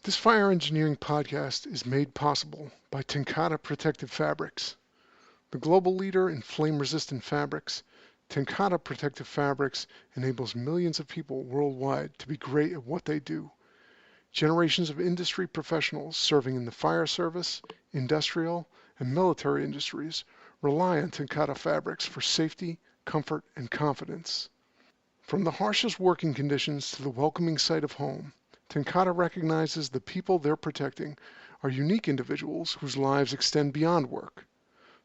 This fire engineering podcast is made possible by Tenkata Protective Fabrics. The global leader in flame-resistant fabrics, Tenkata Protective Fabrics enables millions of people worldwide to be great at what they do. Generations of industry professionals serving in the fire service, industrial, and military industries rely on Tenkata fabrics for safety, comfort, and confidence. From the harshest working conditions to the welcoming sight of home, Tenkata recognizes the people they're protecting are unique individuals whose lives extend beyond work.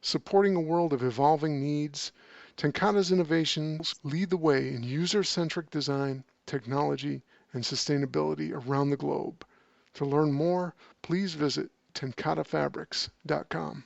Supporting a world of evolving needs, Tenkata's innovations lead the way in user-centric design, technology, and sustainability around the globe. To learn more, please visit tenkatafabrics.com.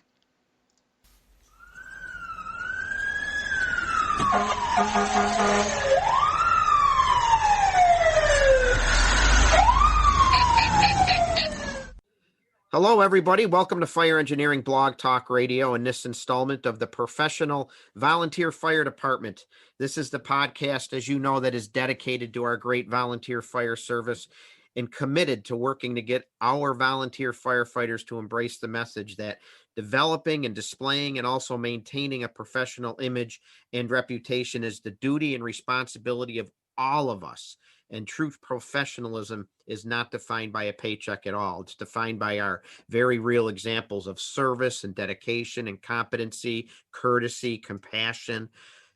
Hello, everybody. Welcome to Fire Engineering Blog Talk Radio in this installment of the Professional Volunteer Fire Department. This is the podcast, as you know, that is dedicated to our great volunteer fire service and committed to working to get our volunteer firefighters to embrace the message that developing and displaying and also maintaining a professional image and reputation is the duty and responsibility of all of us. And true professionalism is not defined by a paycheck at all. It's defined by our very real examples of service and dedication and competency, courtesy, compassion.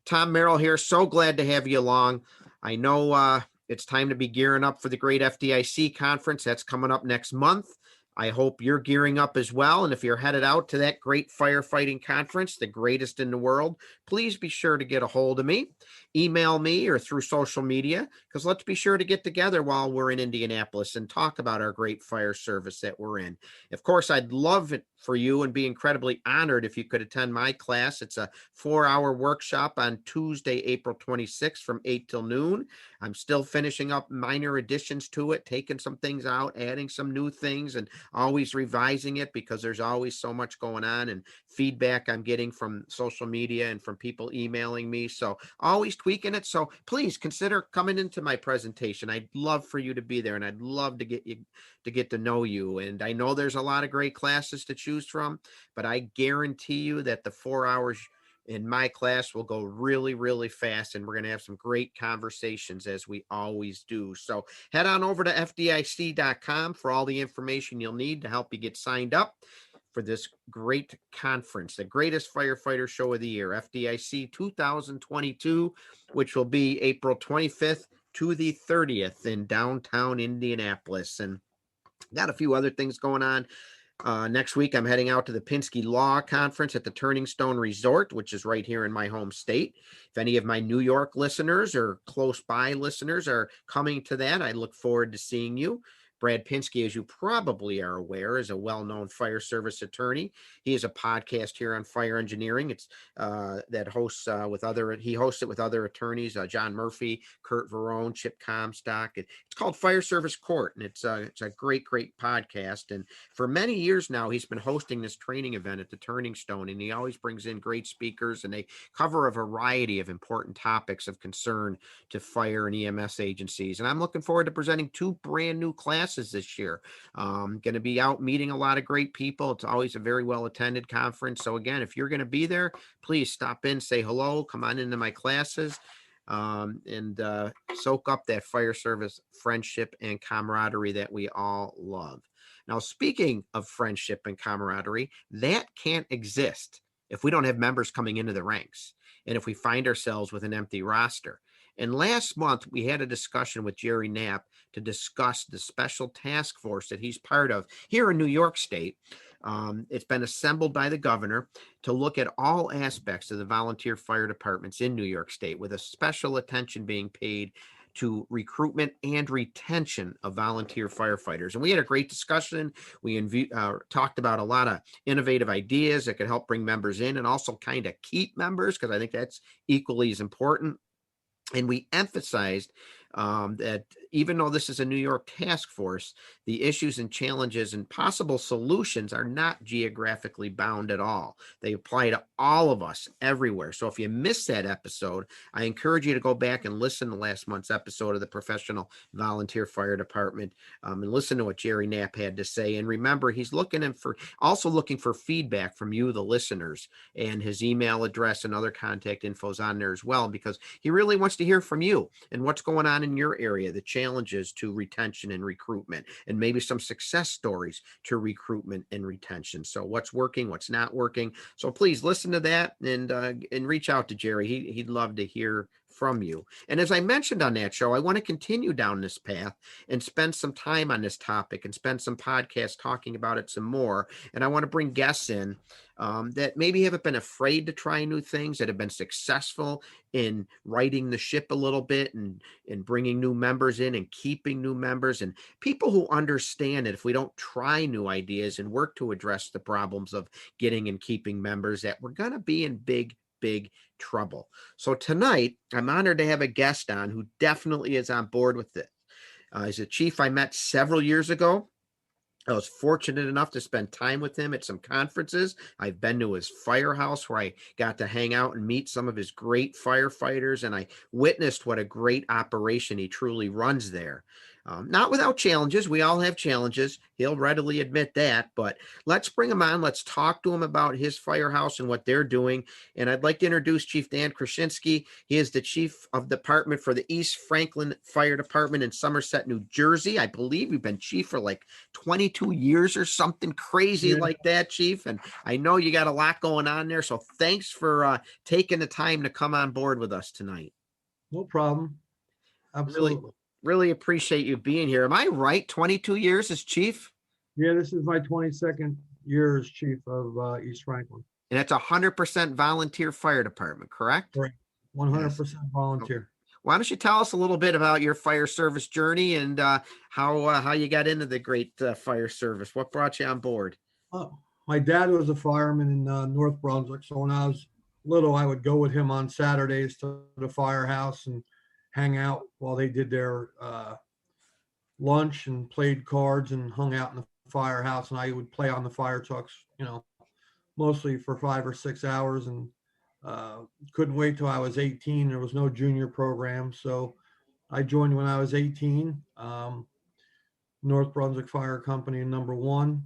Tom Merrill here. So glad to have you along. I know it's time to be gearing up for the great FDIC conference. That's coming up next month. I hope you're gearing up as well. And if you're headed out to that great firefighting conference, the greatest in the world, please be sure to get a hold of me. Email me or through social media, because let's be sure to get together while we're in Indianapolis and talk about our great fire service that we're in. Of course, I'd love it for you and be incredibly honored if you could attend my class. It's a 4-hour workshop on Tuesday, April 26th from 8 till noon. I'm still finishing up minor additions to it, taking some things out, adding some new things, and always revising it because there's always so much going on and feedback I'm getting from social media and from people emailing me. So always tweaking it. So please consider coming into my presentation. I'd love for you to be there, and I'd love to get to know you. And I know there's a lot of great classes to choose from, but I guarantee you that the 4 hours in my class will go really, really fast, and we're going to have some great conversations as we always do. So head on over to FDIC.com for all the information you'll need to help you get signed up for this great conference, the greatest firefighter show of the year, FDIC 2022, which will be April 25th to the 30th in downtown Indianapolis. And got a few other things going on. Next week, I'm heading out to the Pinsky Law Conference at the Turning Stone Resort, which is right here in my home state. If any of my New York listeners or close by listeners are coming to that, I look forward to seeing you. Brad Pinsky, as you probably are aware, is a well-known fire service attorney. He has a podcast here on fire engineering. It's that hosts he hosts it with other attorneys, John Murphy, Kurt Verone, Chip Comstock. It's called Fire Service Court, and it's a great podcast. And for many years now, he's been hosting this training event at the Turning Stone, and he always brings in great speakers, and they cover a variety of important topics of concern to fire and EMS agencies. And I'm looking forward to presenting 2 brand new classes this year. Going to be out meeting a lot of great people. It's always a very well attended conference. So again, if you're going to be there, please stop in, say hello, come on into my classes, and soak up that fire service friendship and camaraderie that we all love. Now, speaking of friendship and camaraderie, that can't exist if we don't have members coming into the ranks and if we find ourselves with an empty roster. And last month, we had a discussion with Jerry Knapp to discuss the special task force that he's part of here in New York State. It's been assembled by the governor to look at all aspects of the volunteer fire departments in New York State, with a special attention being paid to recruitment and retention of volunteer firefighters. And we had a great discussion. We talked about a lot of innovative ideas that could help bring members in and also kind of keep members, because I think that's equally as important. And we emphasized that even though this is a New York task force, the issues and challenges and possible solutions are not geographically bound at all. They apply to all of us everywhere. So if you missed that episode, I encourage you to go back and listen to last month's episode of the Professional Volunteer Fire Department, and listen to what Jerry Knapp had to say. And remember, he's also looking for feedback from you, the listeners, and his email address and other contact info's on there as well, because he really wants to hear from you and what's going on in your area, the challenges to retention and recruitment, and maybe some success stories to recruitment and retention. So what's working, what's not working. So please listen to that and reach out to Jerry. He'd love to hear from you. And as I mentioned on that show, I want to continue down this path and spend some time on this topic and spend some podcasts talking about it some more. And I want to bring guests in that maybe haven't been afraid to try new things, that have been successful in righting the ship a little bit and bringing new members in and keeping new members, and people who understand that if we don't try new ideas and work to address the problems of getting and keeping members, that we're going to be in big trouble. So tonight, I'm honored to have a guest on who definitely is on board with it. He's a chief I met several years ago. I was fortunate enough to spend time with him at some conferences. I've been to his firehouse where I got to hang out and meet some of his great firefighters, and I witnessed what a great operation he truly runs there. Not without challenges. We all have challenges. He'll readily admit that, but let's bring him on. Let's talk to him about his firehouse and what they're doing. And I'd like to introduce Chief Dan Krushinski. He is the chief of department for the East Franklin Fire Department in Somerset, New Jersey. I believe you've been chief for like 22 years or something crazy like that, Chief. And I know you got a lot going on there. So thanks for taking the time to come on board with us tonight. No problem. Absolutely. Really appreciate you being here. Am I right? 22 years as chief? Yeah, this is my 22nd year as chief of East Franklin. And it's 100% volunteer fire department, correct? Correct. 100% volunteer. Why don't you tell us a little bit about your fire service journey and how you got into the great fire service? What brought you on board? My dad was a fireman in North Brunswick. So when I was little, I would go with him on Saturdays to the firehouse and hang out while they did their lunch and played cards and hung out in the firehouse. And I would play on the fire trucks, mostly for 5 or 6 hours, and couldn't wait till I was 18. There was no junior program. So I joined when I was 18, North Brunswick Fire Company number 1.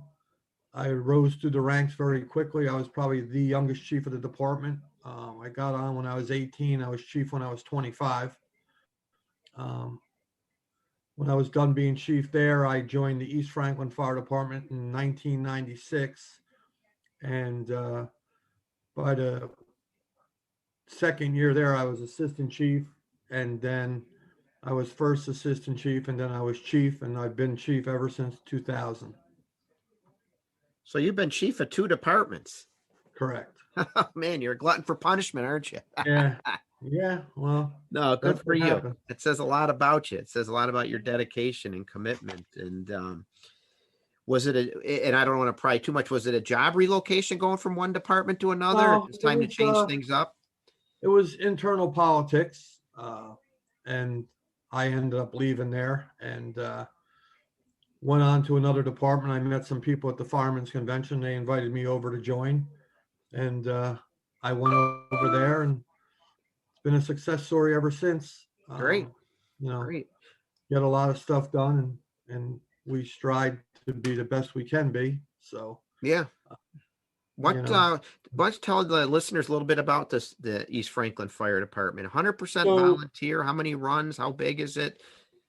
I rose through the ranks very quickly. I was probably the youngest chief of the department. I got on when I was 18. I was chief when I was 25. When I was done being chief there, I joined the East Franklin Fire Department in 1996. And by the second year there, I was assistant chief. And then I was first assistant chief. And then I was chief. And I've been chief ever since 2000. So you've been chief of 2 departments. Correct. Man, you're a glutton for punishment, aren't you? Yeah. Yeah, well, no, good for you. Happened. It says a lot about you. It says a lot about your dedication and commitment. And was it and I don't want to pry too much, was it a job relocation going from one department to another? No, It's time to change things up. It was internal politics. And I ended up leaving there and went on to another department. I met some people at the Firemen's Convention. They invited me over to join. And I went over there, and been a success story ever since. Great. Great. Get a lot of stuff done, and we strive to be the best we can be. So yeah. Why don't you tell the listeners a little bit about the East Franklin Fire Department? 100% volunteer. How many runs? How big is it?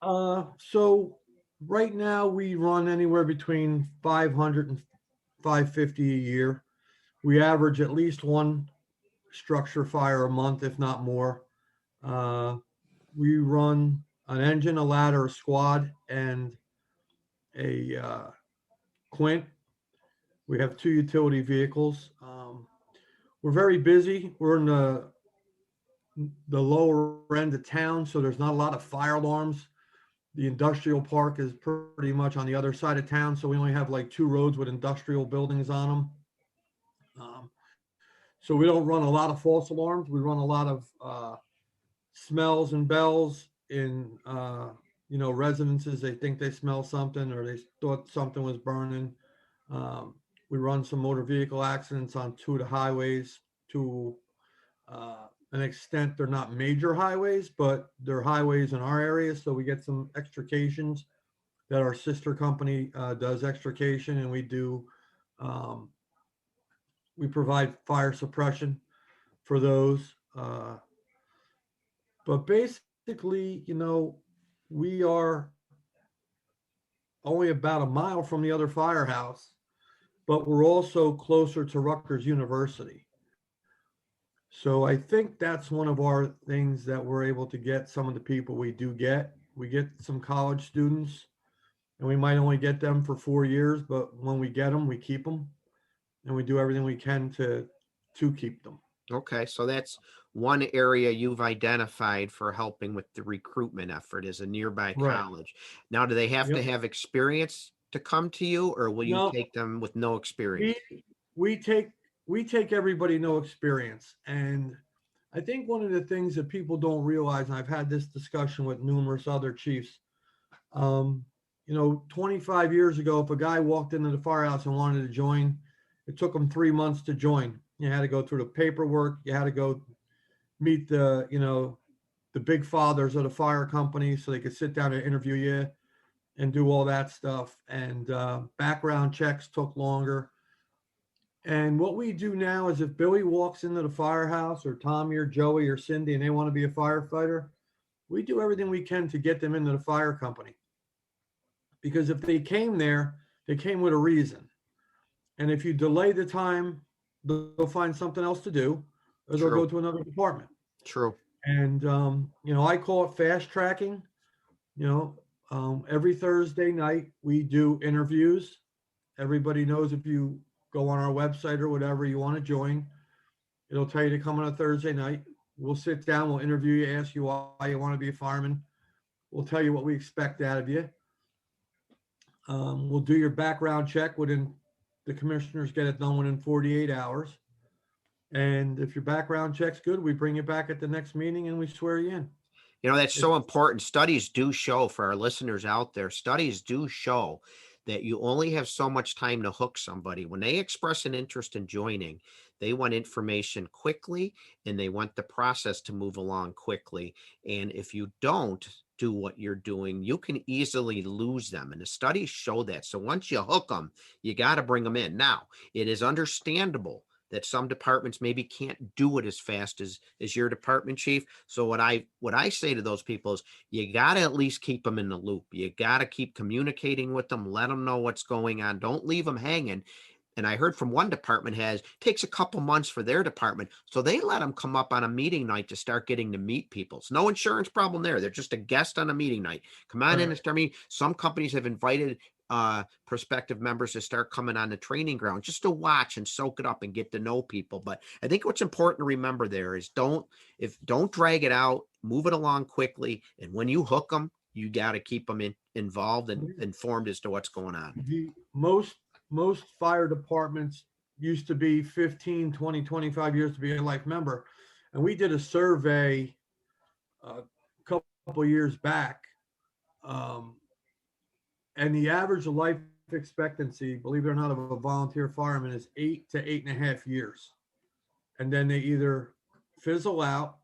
So right now we run anywhere between 500 and 550 a year. We average at least one structure fire a month, if not more. We run an engine, a ladder, a squad, and a quint. We have 2 utility vehicles. We're very busy. We're in the lower end of town, so there's not a lot of fire alarms. The industrial park is pretty much on the other side of town, so we only have like 2 roads with industrial buildings on them. So we don't run a lot of false alarms. We run a lot of smells and bells in, residences, they think they smell something or they thought something was burning. We run some motor vehicle accidents on two of the highways. To an extent, they're not major highways, but they're highways in our area. So we get some extrications that our sister company does extrication, and we provide fire suppression for those. But basically, we are only about a mile from the other firehouse, but we're also closer to Rutgers University. So I think that's one of our things that we're able to get some of the people we do get. We get some college students, and we might only get them for 4 years, but when we get them, we keep them, and we do everything we can to keep them. Okay, so that's one area you've identified for helping with the recruitment effort is a nearby Right. college. Now, do they have to Yep. have experience to come to you, or will you No, take them with no experience? we take everybody no experience. And I think one of the things that people don't realize, and I've had this discussion with numerous other chiefs, 25 years ago, if a guy walked into the firehouse and wanted to join, it took him 3 months to join. You had to go through the paperwork. You had to go meet the big fathers of the fire company so they could sit down and interview you and do all that stuff. And background checks took longer. And what we do now is if Billy walks into the firehouse, or Tommy or Joey or Cindy, and they want to be a firefighter, we do everything we can to get them into the fire company. Because if they came there, they came with a reason. And if you delay the time, they'll find something else to do, or they'll go to another department. True. And, I call it fast tracking. Every Thursday night we do interviews. Everybody knows if you go on our website or whatever you want to join, it'll tell you to come on a Thursday night. We'll sit down, we'll interview you, ask you why you want to be a fireman. We'll tell you what we expect out of you. We'll do your background check the commissioners get it done within 48 hours. And if your background check's good, we bring you back at the next meeting and we swear you in. That's so important. Studies do show, for our listeners out there, studies do show that you only have so much time to hook somebody. When they express an interest in joining, they want information quickly and they want the process to move along quickly. And if you don't do what you're doing, you can easily lose them. And the studies show that. So once you hook them, you got to bring them in. Now, it is understandable that some departments maybe can't do it as fast as your department chief. So what I say to those people is you got to at least keep them in the loop. You got to keep communicating with them, let them know what's going on. Don't leave them hanging. And I heard from one department takes a couple months for their department. So they let them come up on a meeting night to start getting to meet people. It's no insurance problem there. They're just a guest on a meeting night. Come on in and start meeting. Some companies have invited prospective members to start coming on the training ground just to watch and soak it up and get to know people. But I think what's important to remember there is don't drag it out, move it along quickly. And when you hook them, you got to keep them involved and informed as to what's going on. Most fire departments used to be 15, 20, 25 years to be a life member. And we did a survey a couple years back. And the average life expectancy, believe it or not, of a volunteer fireman is 8 to 8.5 years. And then they either fizzle out,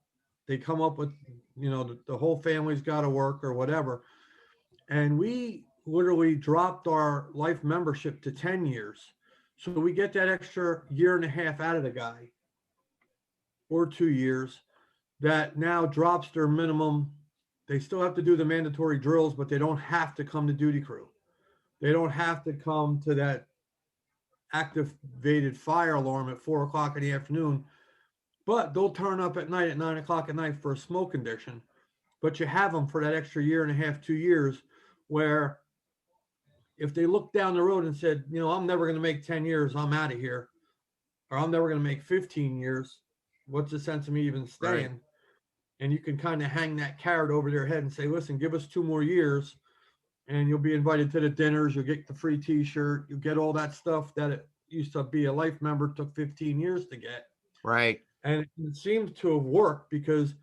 they come up with, the whole family's got to work or whatever. And we literally dropped our life membership to 10 years. So we get that extra 1.5 years out of the guy, or 2 years, that now drops their minimum. They still have to do the mandatory drills, but they don't have to come to duty crew. They don't have to come to that activated fire alarm at 4 o'clock in the afternoon, but they'll turn up at night at 9 o'clock at night for a smoke condition. But you have them for that extra 1.5 years, 2 years, where if they look down the road and said, I'm never going to make 10 years, I'm out of here, or I'm never going to make 15 years, what's the sense of me even staying? Right. And you can kind of hang that carrot over their head and say, listen, give us 2 more years and you'll be invited to the dinners. You'll get the free t-shirt. You'll get all that stuff that it used to be a life member, took 15 years to get. Right. And it seems to have worked because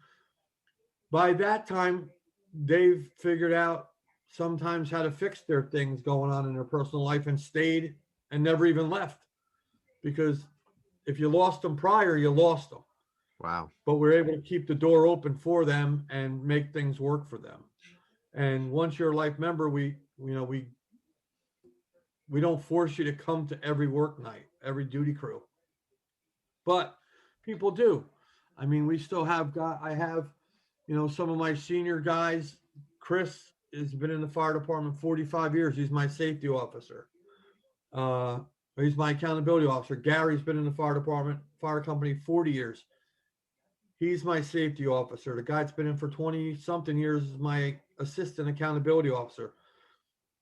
by that time they've figured out sometimes had to fix their things going on in their personal life and stayed and never even left, because if you lost them prior, you lost them. Wow. But we're able to keep the door open for them and make things work for them. And once you're a life member, we don't force you to come to every work night, every duty crew, but people do. I mean, we still have I have, some of my senior guys. Chris has been in the fire department 45 years. He's my safety officer. Uh, he's my accountability officer. Gary's been in the fire company 40 years. He's my safety officer. The guy that's been in for 20 something years is my assistant accountability officer.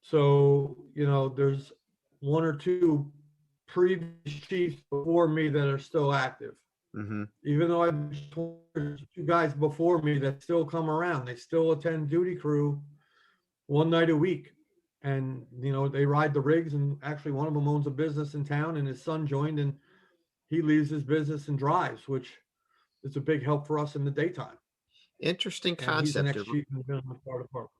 So, there's one or two previous chiefs before me that are still active. Mm-hmm. Even though I've two guys before me that still come around, they still attend duty crew one night a week. And, they ride the rigs, and actually one of them owns a business in town, and his son joined, and he leaves his business and drives, which is a big help for us in the daytime. Interesting And he's the concept. next chief in the fire department.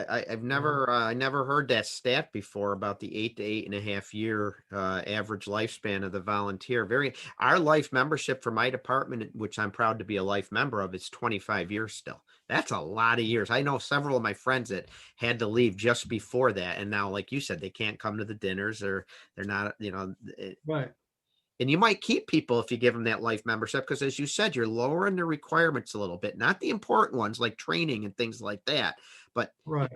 I've never heard that stat before about the 8 to 8.5 year average lifespan of the volunteer. Our life membership for my department, which I'm proud to be a life member of, is 25 years still. That's a lot of years. I know several of my friends that had to leave just before that, and now, like you said, they can't come to the dinners, or they're not, Right. And you might keep people if you give them that life membership, because, as you said, you're lowering the requirements a little bit, not the important ones like training and things like that, but right.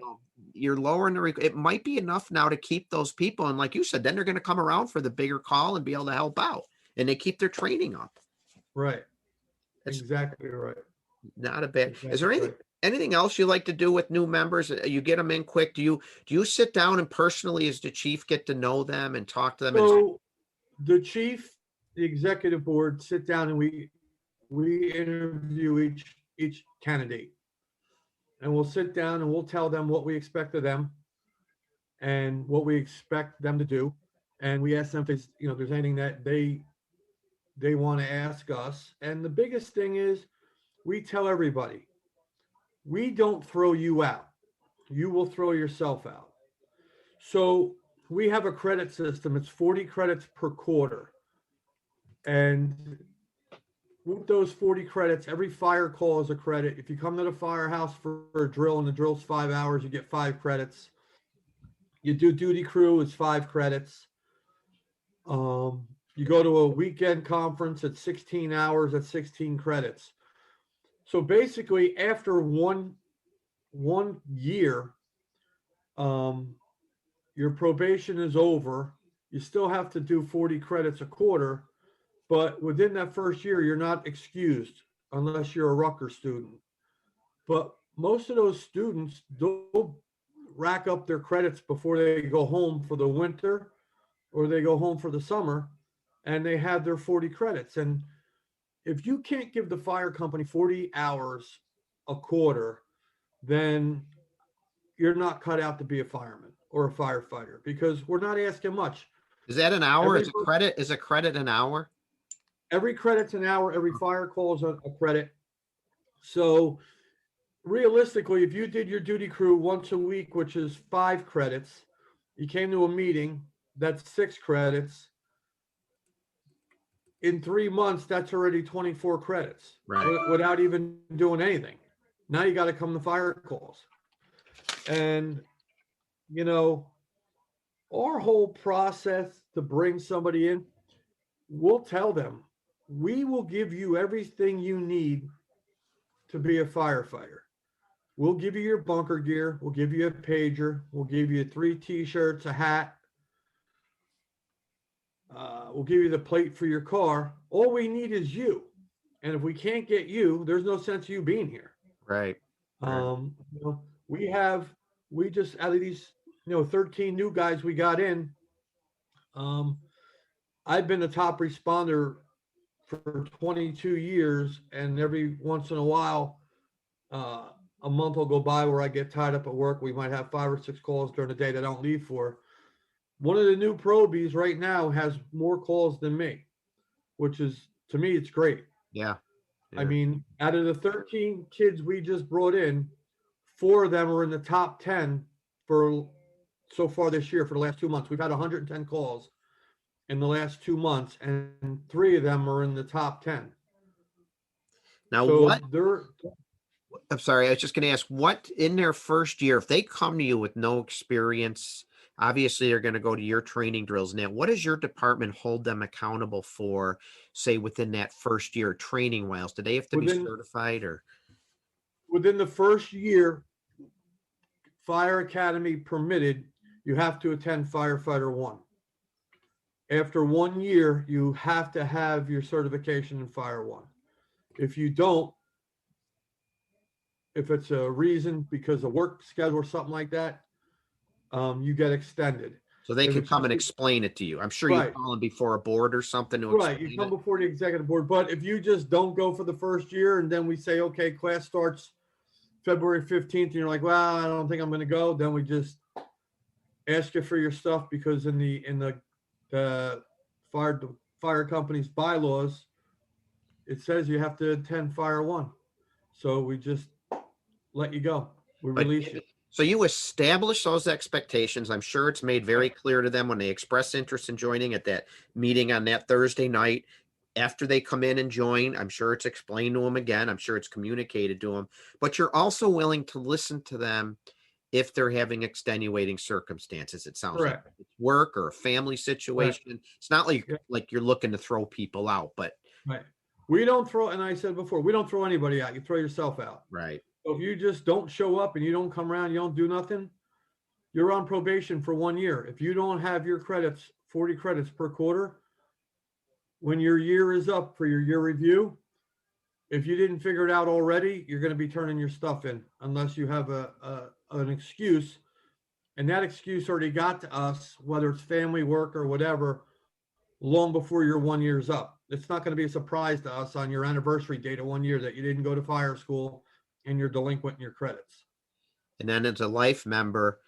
You're lowering it might be enough now to keep those people. And like you said, then they're going to come around for the bigger call and be able to help out, and they keep their training up. Right. It's exactly right. Not a bad. Exactly Is there right. anything else you like to do with new members? You get them in quick. Do you sit down and personally, as the chief, get to know them and talk to them? So the chief, the executive board sit down, and we interview each candidate, and we'll sit down and we'll tell them what we expect of them and what we expect them to do. And we ask them if there's anything that they want to ask us. And the biggest thing is, we tell everybody, we don't throw you out. You will throw yourself out. So we have a credit system. It's 40 credits per quarter. And with those 40 credits, every fire call is a credit. If you come to the firehouse for a drill and the drill's 5 hours, you get 5 credits. You do duty crew, it's 5 credits. You go to a weekend conference at 16 hours, at 16 credits. So basically, after one year, your probation is over. You still have to do 40 credits a quarter, but within that first year, you're not excused unless you're a Rutgers student. But most of those students don't rack up their credits before they go home for the winter, or they go home for the summer, and they have their 40 credits. And if you can't give the fire company 40 hours a quarter, then you're not cut out to be a fireman or a firefighter, because we're not asking much. Is that an hour? Is a credit an hour? Every credit's an hour. Every fire call is a credit. So realistically, if you did your duty crew once a week, which is 5 credits, you came to a meeting, that's 6 credits. In 3 months, that's already 24 credits, right, without even doing anything. Now you got to come to fire calls. And, our whole process to bring somebody in, we'll tell them, we will give you everything you need to be a firefighter. We'll give you your bunker gear. We'll give you a pager. We'll give you 3 t-shirts, a hat. We'll give you the plate for your car. All we need is you. And if we can't get you, there's no sense of you being here. Right. We just, out of these, 13 new guys we got in, I've been a top responder for 22 years, and every once in a while, a month will go by where I get tied up at work. We might have 5 or 6 calls during the day that I don't leave for. One of the new probies right now has more calls than me, which is, to me, it's great. Yeah. I mean, out of the 13 kids we just brought in, 4 of them are in the top 10 for so far this year, for the last 2 months. We've had 110 calls in the last 2 months, and 3 of them are in the top 10. Now, So I'm sorry, I was just going to ask, what in their first year, if they come to you with no experience, obviously they're going to go to your training drills. Now, what does your department hold them accountable for, say, within that first year training wise? Do they have to be certified or? Within the first year, Fire Academy permitted, you have to attend Firefighter 1. After 1 year, you have to have your certification in Fire 1. If you don't, if it's a reason because of work schedule or something like that, you get extended. So they If can it's come and just- explain it to you. I'm sure Right. you call them before a board or something to Right, explain you come it. before the executive board, but if you just don't go for the first year and then we say, okay, class starts February 15th, and you're like, well, I don't think I'm going to go, then we just ask you for your stuff, because in the fire company's bylaws, it says you have to attend Fire 1. So we just let you go. We But- release you. So you establish those expectations. I'm sure it's made very clear to them when they express interest in joining at that meeting on that Thursday night. After they come in and join, I'm sure it's explained to them again. I'm sure it's communicated to them, but you're also willing to listen to them if they're having extenuating circumstances. It sounds Correct. like it's work or a family situation. It's not like, Yep. like you're looking to throw people out, but Right. We don't throw, and I said before, we don't throw anybody out. You throw yourself out. right. So if you just don't show up and you don't come around, you don't do nothing, you're on probation for 1 year. If you don't have your credits, 40 credits per quarter, when your year is up for your year review, if you didn't figure it out already, you're going to be turning your stuff in unless you have an excuse. And that excuse already got to us, whether it's family, work, or whatever, long before your 1 year's up. It's not going to be a surprise to us on your anniversary date of 1 year that you didn't go to fire school and you're delinquent in your credits. And then as a life member,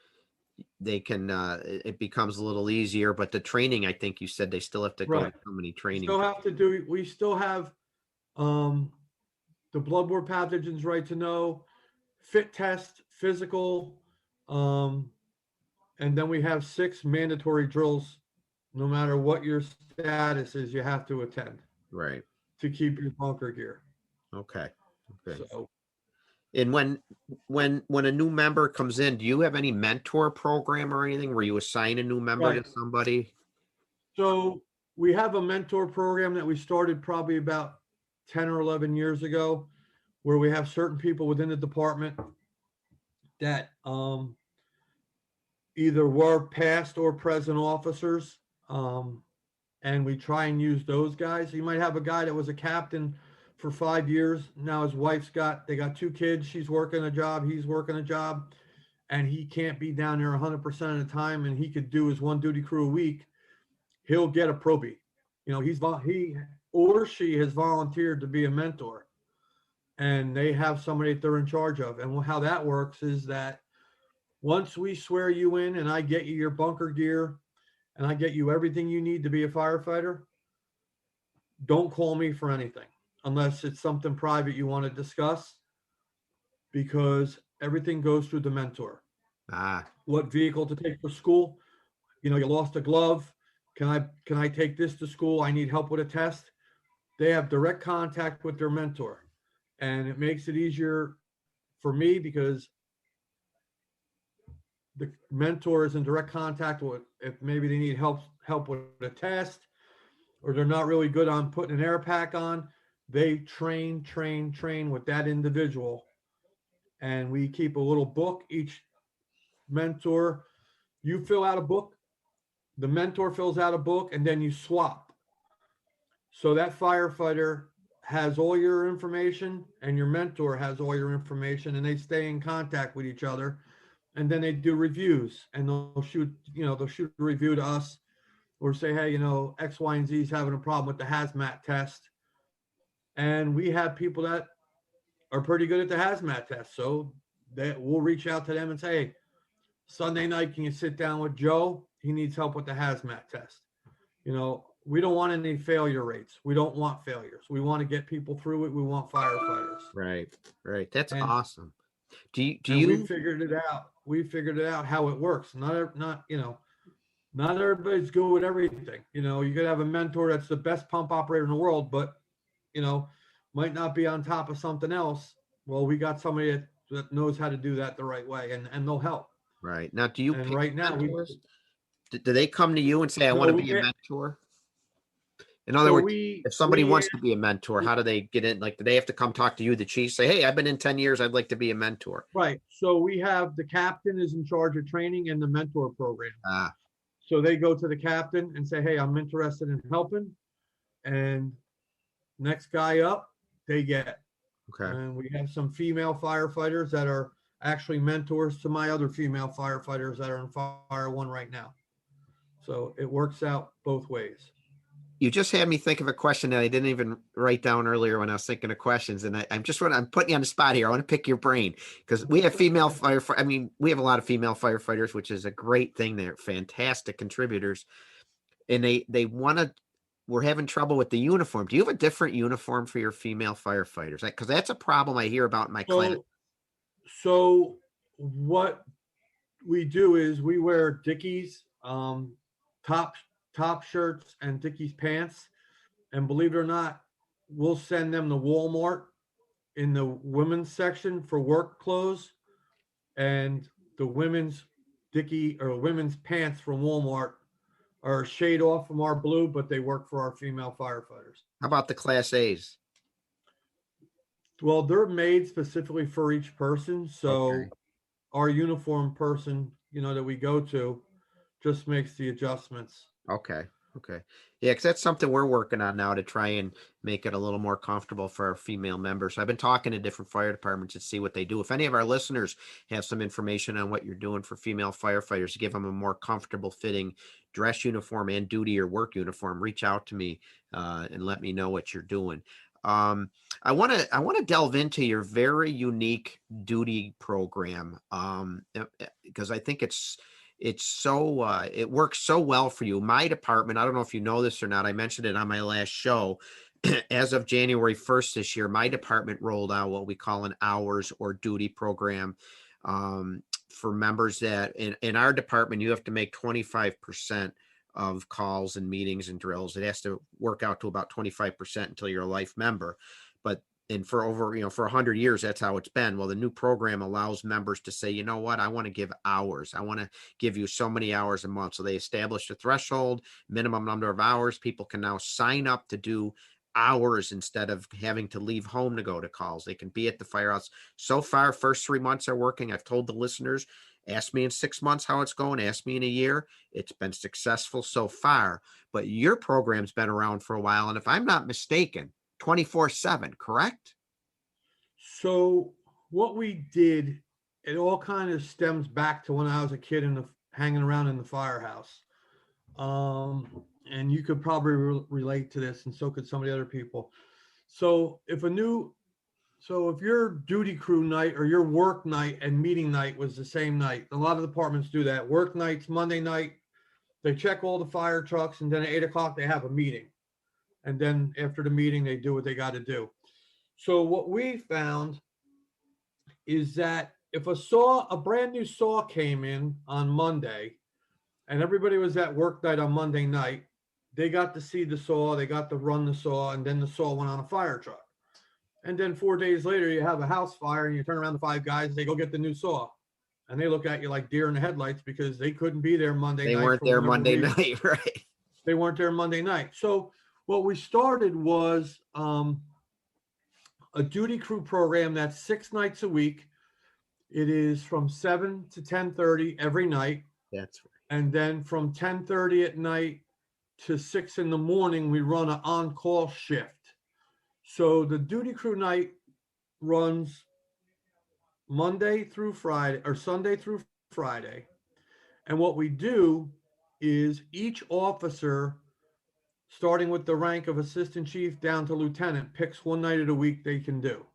they can, it becomes a little easier, but the training, I think you said they still have to go to Right. so many We training. still have the bloodborne pathogens right to know, fit test, physical, and then we have 6 mandatory drills. No matter what your status is, you have to attend Right. to keep your bunker gear. Okay. Okay. So And when a new member comes in, do you have any mentor program or anything where you assign a new member Right. to somebody? So we have a mentor program that we started probably about 10 or 11 years ago, where we have certain people within the department that either were past or present officers. And we try and use those guys. You might have a guy that was a captain for 5 years. Now his they got 2 kids. She's working a job. He's working a job. And he can't be down there 100% of the time. And he could do his 1 duty crew a week. He'll get a probie. You know, he or she has volunteered to be a mentor, and they have somebody that they're in charge of. And how that works is that once we swear you in and I get you your bunker gear and I get you everything you need to be a firefighter, don't call me for anything unless it's something private you want to discuss, because everything goes through the mentor. What vehicle to take to school? You know, you lost a glove. Can I take this to school? I need help with a test. They have direct contact with their mentor, and it makes it easier for me because the mentor is in direct contact with, if maybe they need help with a test, or they're not really good on putting an air pack on, they train with that individual. And we keep a little book. Each mentor, you fill out a book, the mentor fills out a book, and then you swap. So that firefighter has all your information and your mentor has all your information, and they stay in contact with each other. And then they do reviews, and they'll shoot a review to us, or say, hey, X, Y, and Z is having a problem with the hazmat test. And we have people that are pretty good at the hazmat test. So we'll reach out to them and say, hey, Sunday night, can you sit down with Joe? He needs help with the hazmat test. We don't want any failure rates. We don't want failures. We want to get people through it. We want firefighters. Right. That's And- awesome. Do We you, figured it out. we figured it out how it works. Not everybody's good with everything. You could have a mentor that's the best pump operator in the world, but might not be on top of something else. Well, we got somebody that knows how to do that the right way, and they'll help. Right. Now, do you And pick right now mentors? Do they come to you and say, I want to be a mentor? In other words, if somebody wants to be a mentor, how do they get in? Like, do they have to come talk to you, the chief, say, hey, I've been in 10 years. I'd like to be a mentor. Right. So we have the captain is in charge of training and the mentor program. Ah, So they go to the captain and say, hey, I'm interested in helping. And next guy up, they get. okay. And we have some female firefighters that are actually mentors to my other female firefighters that are in Fire One right now. So it works out both ways. You just had me think of a question that I didn't even write down earlier when I was thinking of questions. And I'm putting you on the spot here. I want to pick your brain because we have female firefighters. I mean, we have a lot of female firefighters, which is a great thing. They're fantastic contributors. And we're having trouble with the uniform. Do you have a different uniform for your female firefighters? Because that's a problem I hear about in my class. So what we do is we wear Dickies, top shirts and Dickies pants. And believe it or not, we'll send them to Walmart in the women's section for work clothes. And the women's Dickie or women's pants from Walmart are a shade off from our blue, but they work for our female firefighters. How about the Class A's? Well, they're made specifically for each person. So Okay. Our uniform person, that we go to just makes the adjustments. Okay. Yeah, because that's something we're working on now to try and make it a little more comfortable for our female members. I've been talking to different fire departments to see what they do. If any of our listeners have some information on what you're doing for female firefighters to give them a more comfortable fitting dress uniform and duty or work uniform, reach out to me and let me know what you're doing. I want to delve into your very unique duty program because I think it works so well for you. My department, I don't know if you know this or not, I mentioned it on my last show. As of January 1st this year, my department rolled out what we call an hours or duty program for members that in our department, you have to make 25% of calls and meetings and drills. It has to work out to about 25% until you're a life member. And for over, for 100 years, that's how it's been. Well, the new program allows members to say, you know what, I want to give hours. I want to give you so many hours a month. So they established a threshold, minimum number of hours. People can now sign up to do hours instead of having to leave home to go to calls. They can be at the firehouse. So far, first 3 months are working. I've told the listeners, ask me in 6 months how it's going. Ask me in a year. It's been successful so far. But your program's been around for a while. And if I'm not mistaken, 24/7, correct? So what we did, it all kind of stems back to when I was a kid hanging around in the firehouse. And you could probably relate to this, and so could some of the other people. So if your duty crew night or your work night and meeting night was the same night, a lot of departments do that. Work night's Monday night, they check all the fire trucks, and then at 8 o'clock they have a meeting. And then after the meeting, they do what they got to do. So what we found is that if a brand new saw came in on Monday and everybody was at work night on Monday night, they got to see the saw, they got to run the saw, and then the saw went on a fire truck. And then 4 days later, you have a house fire and you turn around to 5 guys, they go get the new saw. And they look at you like deer in the headlights because they couldn't be there Monday night. They weren't there Monday night, right? They weren't there Monday night. So what we started was a duty crew program that's 6 nights a week. It is from 7 to 10:30 every night. That's right. And then from 10:30 at night to 6 in the morning, we run an on-call shift. So the duty crew night runs Monday through Friday or Sunday through Friday. And what we do is each officer, starting with the rank of assistant chief down to lieutenant, picks one night of the week they can do.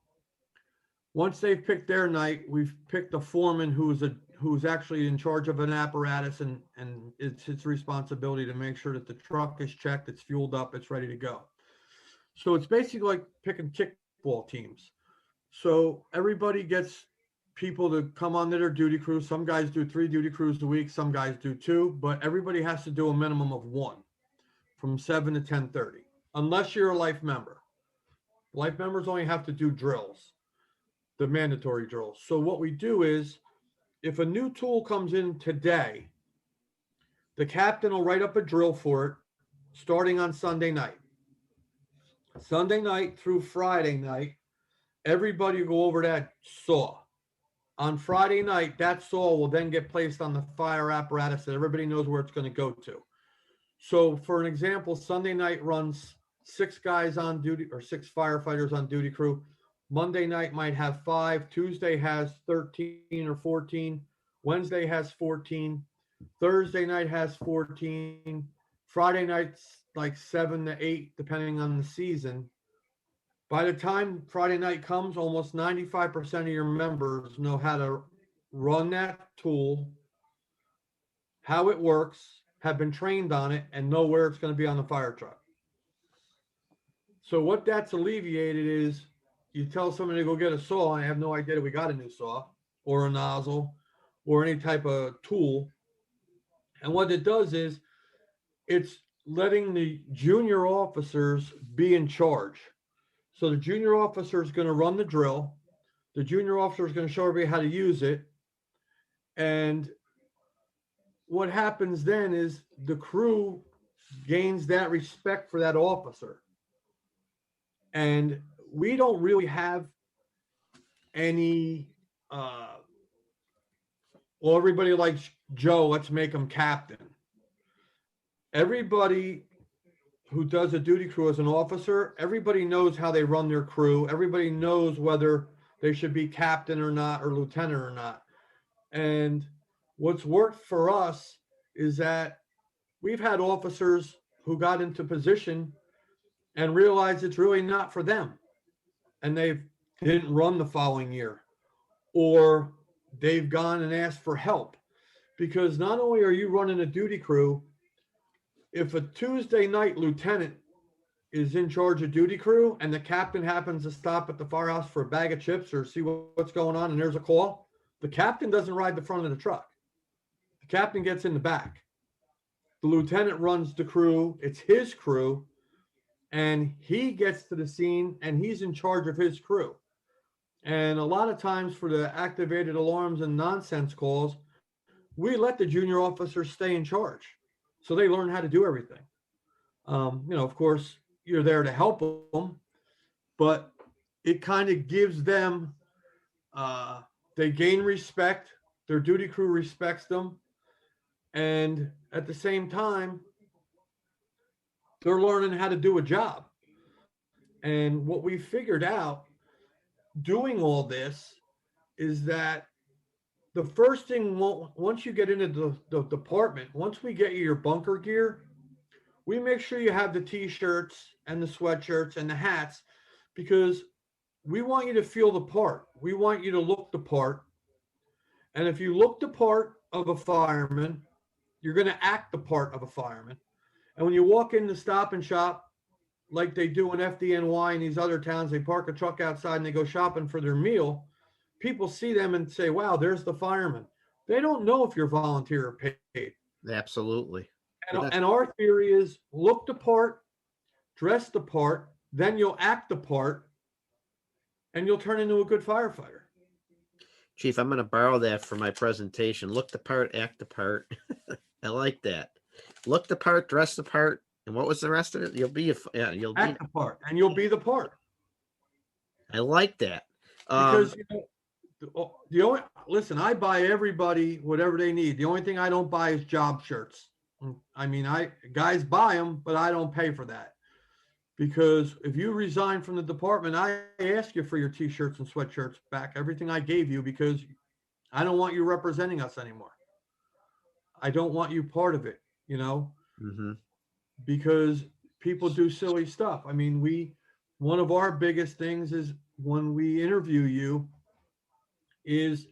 Once they've picked their night, we've picked a foreman who's actually in charge of an apparatus, and it's his responsibility to make sure that the truck is checked, it's fueled up, it's ready to go. So it's basically like picking kickball teams. So everybody gets people to come onto their duty crew. Some guys do 3 duty crews a week. Some guys do 2, but everybody has to do a minimum of 1 from 7 to 10:30, unless you're a life member. Life members only have to do drills, the mandatory drills. So what we do is, if a new tool comes in today, the captain will write up a drill for it starting on Sunday night. Sunday night through Friday night, everybody will go over that saw. On Friday night, that saw will then get placed on the fire apparatus that everybody knows where it's going to go to. So for an example, Sunday night runs 6 guys on duty or 6 firefighters on duty crew. Monday night might have 5. Tuesday has 13 or 14. Wednesday has 14. Thursday night has 14. Friday night's like 7 to 8, depending on the season. By the time Friday night comes, almost 95% of your members know how to run that tool, how it works, have been trained on it, and know where it's going to be on the fire truck. So what that's alleviated is, you tell somebody to go get a saw, and I have no idea that we got a new saw or a nozzle or any type of tool. And what it does is, it's letting the junior officers be in charge. So the junior officer is going to run the drill. The junior officer is going to show everybody how to use it. And what happens then is the crew gains that respect for that officer. And we don't really have any, well, everybody likes Joe, let's make him captain. Everybody who does a duty crew as an officer, everybody knows how they run their crew. Everybody knows whether they should be captain or not, or lieutenant or not. And what's worked for us is that we've had officers who got into position and realized it's really not for them, and they didn't run the following year, or they've gone and asked for help. Because not only are you running a duty crew, if a Tuesday night lieutenant is in charge of duty crew and the captain happens to stop at the firehouse for a bag of chips or see what's going on and there's a call, the captain doesn't ride the front of the truck. The captain gets in the back. The lieutenant runs the crew. It's his crew. And he gets to the scene and he's in charge of his crew. And a lot of times for the activated alarms and nonsense calls, we let the junior officers stay in charge. So they learn how to do everything. Of course, you're there to help them, but it kind of gives them, they gain respect. Their duty crew respects them. And at the same time, they're learning how to do a job. And what we figured out doing all this is that the first thing, once you get into the department, once we get you your bunker gear, we make sure you have the t-shirts and the sweatshirts and the hats, because we want you to feel the part. We want you to look the part. And if you look the part of a fireman, you're going to act the part of a fireman. And when you walk in the Stop and Shop, like they do in FDNY and these other towns, they park a truck outside and they go shopping for their meal. People see them and say, wow, there's the fireman. They don't know if you're volunteer or paid. Absolutely. And our theory is look the part, dress the part, then you'll act the part, and you'll turn into a good firefighter. Chief, I'm going to borrow that for my presentation. Look the part, act the part. I like that. Look the part, dress the part. And what was the rest of it? You'll be act the part, and you'll be the part. I like that. Because the only, listen, I buy everybody whatever they need. The only thing I don't buy is job shirts. I mean, guys buy them, but I don't pay for that. Because if you resign from the department, I ask you for your t-shirts and sweatshirts back, everything I gave you, because I don't want you representing us anymore. I don't want you part of it, Mm-hmm. Because people do silly stuff. I mean, one of our biggest things is when we interview you is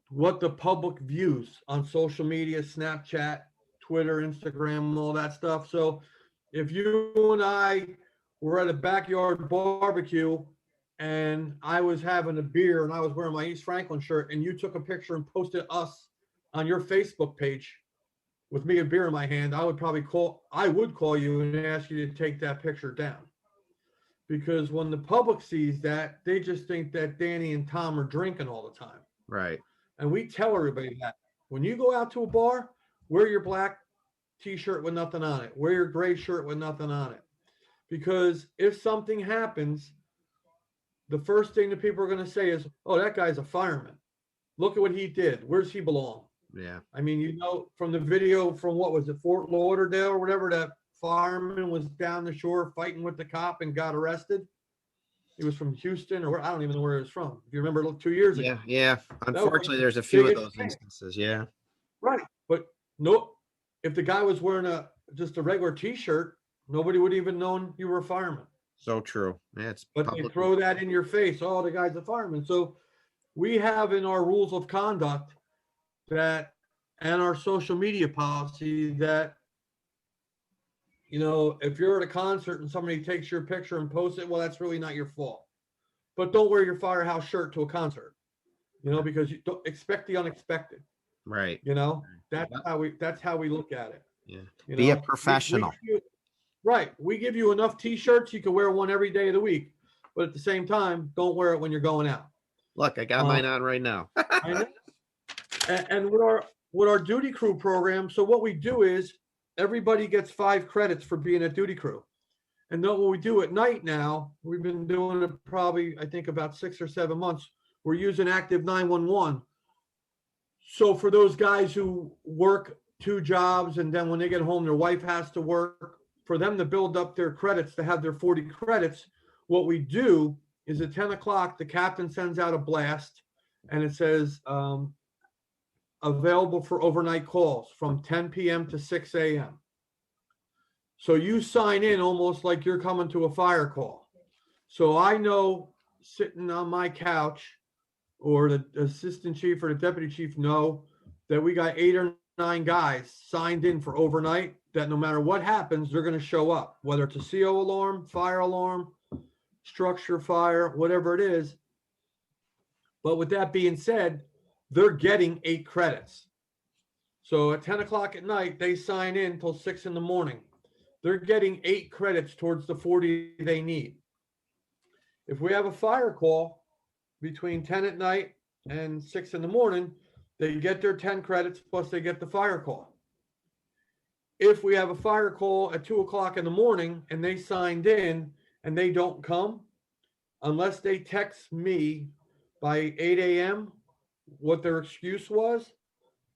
what the public views on social media, Snapchat, Twitter, Instagram, all that stuff. So if you and I were at a backyard barbecue and I was having a beer and I was wearing my East Franklin shirt, and you took a picture and posted us on your Facebook page with me a beer in my hand, I would call you and ask you to take that picture down. Because when the public sees that, they just think that Danny and Tom are drinking all the time. Right. And we tell everybody that when you go out to a bar, wear your black t-shirt with nothing on it, wear your gray shirt with nothing on it. Because if something happens, the first thing that people are going to say is, oh, that guy's a fireman. Look at what he did. Where's he belong? Yeah. I mean, you know, from the video from what was it, Fort Lauderdale or whatever, that fireman was down the shore fighting with the cop and got arrested. He was from Houston, or I don't even know where he was from. If you remember 2 years ago. Yeah. Unfortunately, there's a few of those instances. Yeah. Right. But no, if the guy was wearing just a regular t-shirt, nobody would even known you were a fireman. So true. Yeah, but they throw that in your face. Oh, the guy's a fireman. So we have in our rules of conduct that, and our social media policy, that, you know, if you're at a concert and somebody takes your picture and posts it, well, that's really not your fault. But don't wear your firehouse shirt to a concert, you know, because you don't expect the unexpected. Right. You know, that's how we look at it. Yeah. You Be know? a professional. Right. We give you enough t-shirts, you can wear one every day of the week. But at the same time, don't wear it when you're going out. Look, I got mine on right now. I know. And with our duty crew program, so what we do is everybody gets 5 credits for being a duty crew. And then what we do at night now, we've been doing it probably, I think, about 6 or 7 months. We're using Active 911. So for those guys who work 2 jobs and then when they get home, their wife has to work, for them to build up their credits, to have their 40 credits, what we do is at 10 o'clock, the captain sends out a blast and it says, available for overnight calls from 10 p.m. to 6 a.m. So you sign in almost like you're coming to a fire call. So I know sitting on my couch, or the assistant chief or the deputy chief know that we got 8 or 9 guys signed in for overnight, that no matter what happens, they're going to show up, whether it's a CO alarm, fire alarm, structure fire, whatever it is. But with that being said, they're getting 8 credits. So at 10 o'clock at night, they sign in till 6 in the morning. They're getting 8 credits towards the 40 they need. If we have a fire call between 10 at night and 6 in the morning, they get their 10 credits plus they get the fire call. If we have a fire call at 2 o'clock in the morning and they signed in and they don't come, unless they text me by 8 a.m. what their excuse was,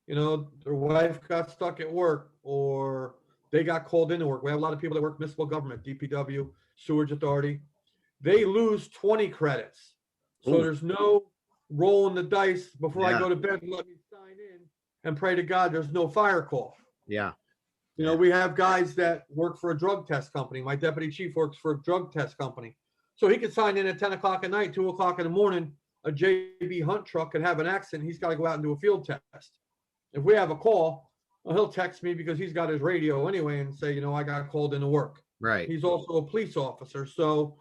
you know, their wife got stuck at work or they got called into work. We have a lot of people that work municipal government, DPW, sewage authority. They lose 20 credits. So there's no rolling the dice before I go to bed and let me sign in and pray to God there's no fire call. Yeah. You know, we have guys that work for a drug test company. My deputy chief works for a drug test company. So he could sign in at 10 o'clock at night, 2 o'clock in the morning. A JB Hunt truck could have an accident. He's got to go out and do a field test. If we have a call, well, he'll text me because he's got his radio anyway and say, you know, I got called into work. Right. He's also a police officer. So,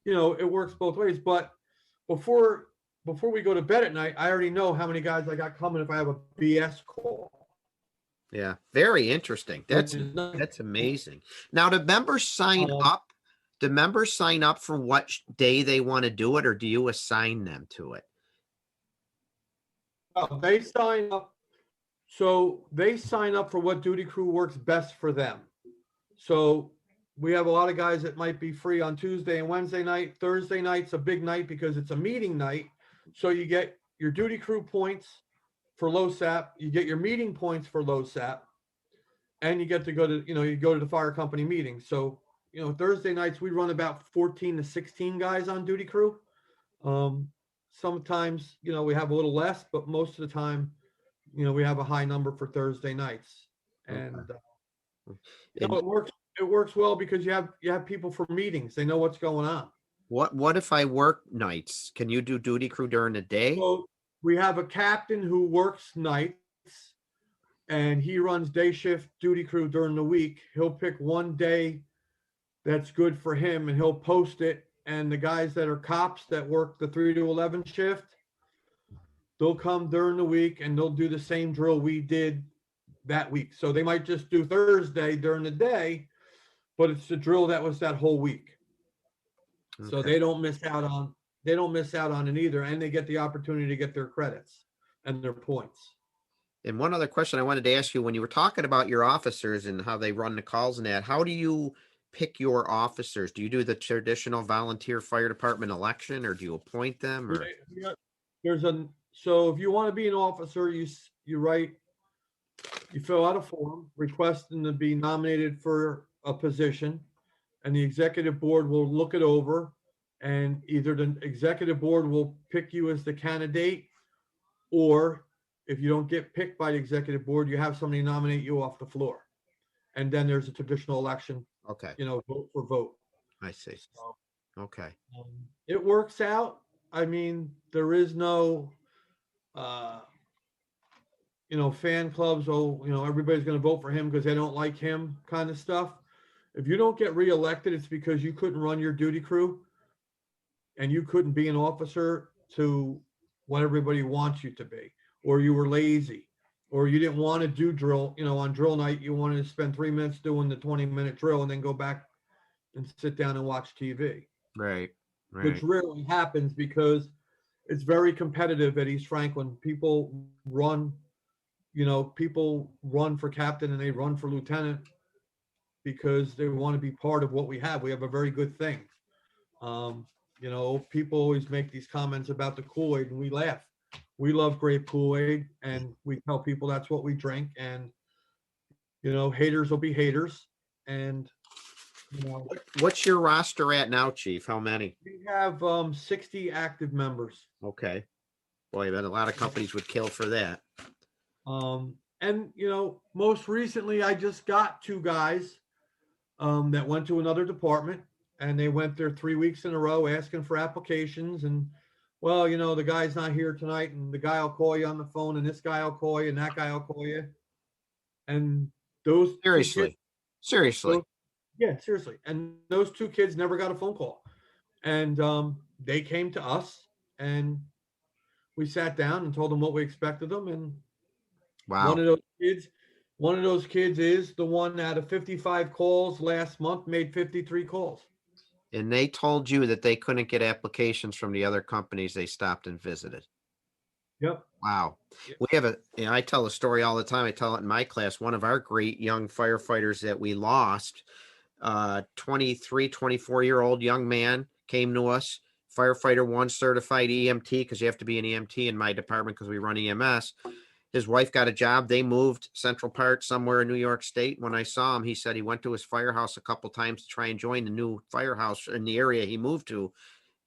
you know, it works both ways. But before we go to bed at night, I already know how many guys I got coming if I have a BS call. Yeah, very interesting. That's amazing. Now, do members sign up? Do members sign up for what day they want to do it, or do you assign them to it? They sign up. So they sign up for what duty crew works best for them. So we have a lot of guys that might be free on Tuesday and Wednesday night. Thursday night's a big night because it's a meeting night. So you get your duty crew points for LoSAP, you get your meeting points for LoSAP, and you get to go to, you know, you go to the fire company meeting. So, you know, Thursday nights we run about 14 to 16 guys on duty crew. Sometimes, you know, we have a little less, but most of the time, you know, we have a high number for Thursday nights. And you know, it works well because you have people for meetings. They know what's going on. What if I work nights? Can you do duty crew during the day? So we have a captain who works nights and he runs day shift duty crew during the week. He'll pick one day that's good for him and he'll post it and the guys that are cops that work the 3 to 11 shift, they'll come during the week and they'll do the same drill we did that week. So they might just do Thursday during the day, but it's the drill that was that whole week. So Okay. they don't miss out on it either, and they get the opportunity to get their credits and their points. And one other question I wanted to ask you, when you were talking about your officers and how they run the calls and that, how do you pick your officers? Do you do the traditional volunteer fire department election, or do you appoint them? Or So if you want to be an officer, you fill out a form requesting to be nominated for a position, and the executive board will look it over, and either the executive board will pick you as the candidate, or if you don't get picked by the executive board, you have somebody nominate you off the floor. And then there's a traditional election, okay, vote for vote. I see. So, Okay. it works out. I mean, there is no, fan clubs. Oh, everybody's going to vote for him because they don't like him kind of stuff. If you don't get reelected, it's because you couldn't run your duty crew and you couldn't be an officer to what everybody wants you to be, or you were lazy, or you didn't want to do drill. On drill night, you wanted to spend 3 minutes doing the 20-minute drill and then go back and sit down and watch TV. Right. Which rarely happens because it's very competitive at East Franklin. People run for captain and they run for lieutenant because they want to be part of what we have. We have a very good thing. People always make these comments about the Kool-Aid and we laugh. We love grape Kool-Aid and we tell people that's what we drink, and, haters will be haters. And, what's your roster at now, Chief? How many? we have 60 active members. Okay. Boy, but a lot of companies would kill for that. And most recently I just got 2 guys that went to another department, and they went there 3 weeks in a row asking for applications. And well, the guy's not here tonight, and the guy will call you on the phone, and this guy will call you, and that guy will call you. And those Seriously. seriously. And those 2 kids never got a phone call. And they came to us, and we sat down and told them what we expected them. And Wow. One of those kids is the one out of 55 calls last month made 53 calls. And they told you that they couldn't get applications from the other companies they stopped and visited. Yep. Wow. We have I tell a story all the time. I tell it in my class. One of our great young firefighters that we lost, 23, 24-year-old young man, came to us, firefighter 1 certified EMT, because you have to be an EMT in my department because we run EMS. His wife got a job. They moved Central Park somewhere in New York State. When I saw him, he said he went to his firehouse a couple times to try and join the new firehouse in the area he moved to.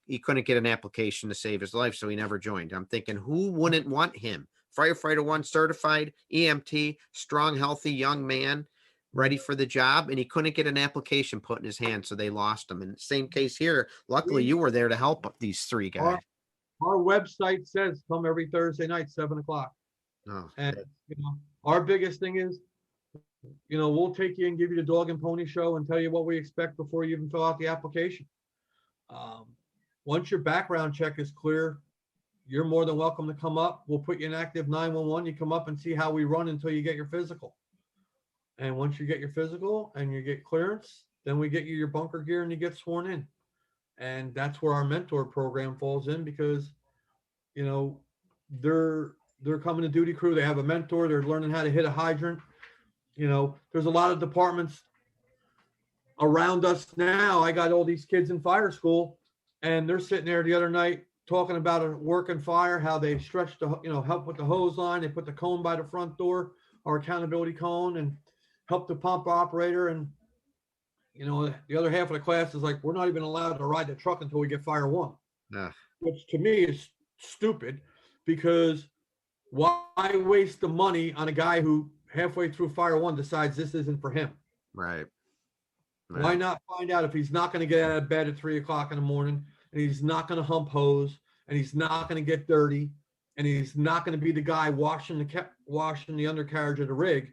He couldn't get an application to save his life, so he never joined. I'm thinking, who wouldn't want him? Firefighter 1 certified, EMT, strong, healthy young man, ready for the job, and he couldn't get an application put in his hand, so they lost him. And same case here. Luckily, you were there to help these 3 guys. Our website says come every Thursday night, 7:00. Oh, and our biggest thing is, we'll take you and give you the dog and pony show and tell you what we expect before you even fill out the application. Once your background check is clear, you're more than welcome to come up. We'll put you in active 911. You come up and see how we run until you get your physical. And once you get your physical and you get clearance, then we get you your bunker gear and you get sworn in. And that's where our mentor program falls in, because, they're coming to duty crew. They have a mentor. They're learning how to hit a hydrant. There's a lot of departments around us now. I got all these kids in fire school, and they're sitting there the other night talking about a working fire, how they stretched help with the hose line. They put the cone by the front door, our accountability cone, and help the pump operator. And, the other half of the class is like, we're not even allowed to ride the truck until we get fire 1, which to me is stupid, because why waste the money on a guy who halfway through fire 1 decides this isn't for him? Right. Why not find out if he's not going to get out of bed at 3:00 in the morning, and he's not going to hump hose, and he's not going to get dirty, and he's not going to be the guy washing the undercarriage of the rig?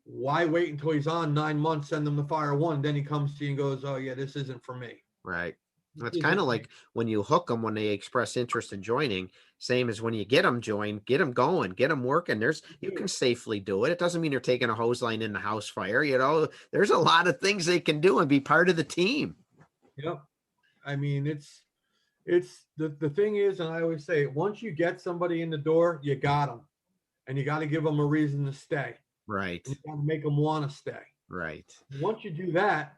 Why wait until he's on 9 months, send him to fire 1, then he comes to you and goes, oh yeah, this isn't for me. Right. It's kind of like when you hook them when they express interest in joining, same as when you get them joined, get them going, get them working. You can safely do it. It doesn't mean you're taking a hose line in the house fire. There's a lot of things they can do and be part of the team. Yep. I mean, it's the thing is, and I always say, once you get somebody in the door, you got them, and you got to give them a reason to stay. Right. And you got to make them want to stay. Right. Once you do that,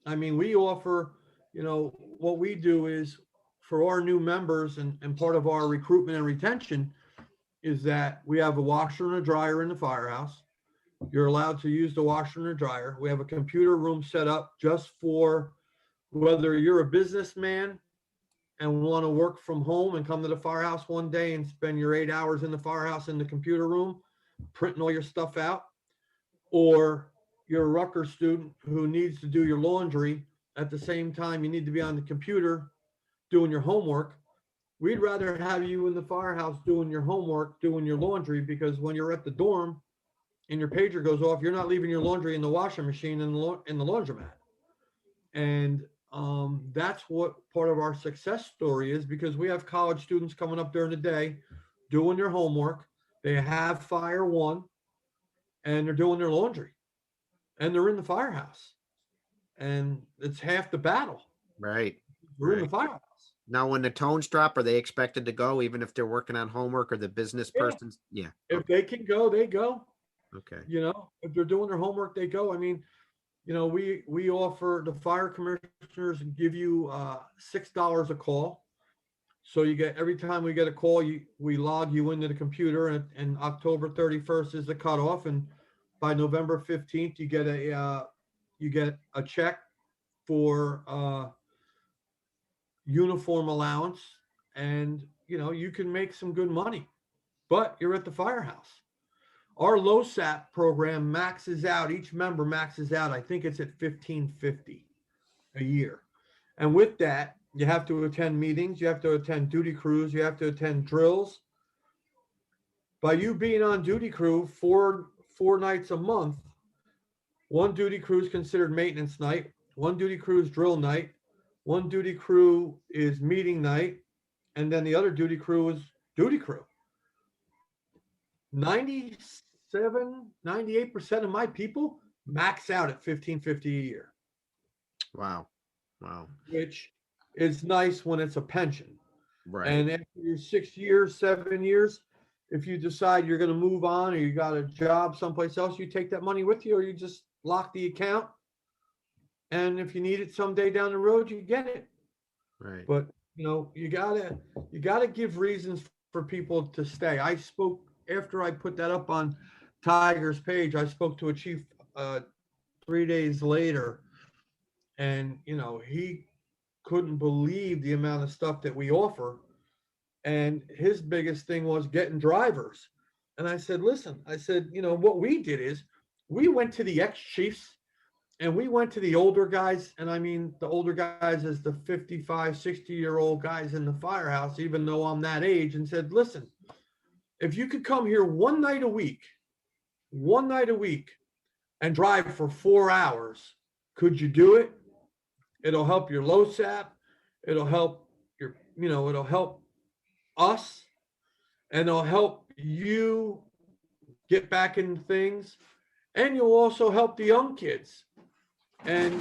I mean, we offer, what we do is for our new members and part of our recruitment and retention is that we have a washer and a dryer in the firehouse. You're allowed to use the washer and the dryer. We have a computer room set up just for whether you're a businessman and want to work from home and come to the firehouse one day and spend your 8 hours in the firehouse in the computer room, printing all your stuff out, or you're a Rutgers student who needs to do your laundry at the same time you need to be on the computer doing your homework. We'd rather have you in the firehouse doing your homework, doing your laundry, because when you're at the dorm and your pager goes off, you're not leaving your laundry in the washing machine in the laundromat. And that's what part of our success story is, because we have college students coming up during the day doing their homework. They have Fire One and they're doing their laundry and they're in the firehouse. And it's half the battle. Right. We're in the firehouse. Now, when the tones drop, are they expected to go, even if they're working on homework or the business persons? Yeah. If they can go, they go. Okay. If they're doing their homework, they go. I mean, we offer, the fire commissioners give you $6 a call. So you get, every time we get a call, we log you into the computer, and October 31st is the cutoff. And by November 15th, you get a check for uniform allowance, and you can make some good money, but you're at the firehouse. Our LoSAP program maxes out, each member maxes out, I think it's at $1,550 a year. And with that, you have to attend meetings, you have to attend duty crews, you have to attend drills. By you being on duty crew four nights a month, one duty crew is considered maintenance night, one duty crew is drill night, one duty crew is meeting night, and then the other duty crew is duty crew. 98% of my people max out at $1,550 a year. Wow. Which is nice when it's a pension. Right. And after your 6 years, 7 years, if you decide you're going to move on or you got a job someplace else, you take that money with you, or you just lock the account. And if you need it someday down the road, you get it. Right. But you gotta give reasons for people to stay. I spoke, after I put that up on Tiger's page, I spoke to a chief 3 days later, and he couldn't believe the amount of stuff that we offer. And his biggest thing was getting drivers. And I said, listen, what we did is we went to the ex-chiefs and we went to the older guys. And I mean, the older guys is the 55, 60-year-old guys in the firehouse, even though I'm that age, and said, listen, if you could come here one night a week and drive for 4 hours, could you do it? It'll help your LoSAP. It'll help it'll help us, and it'll help you get back into things. And you'll also help the young kids. And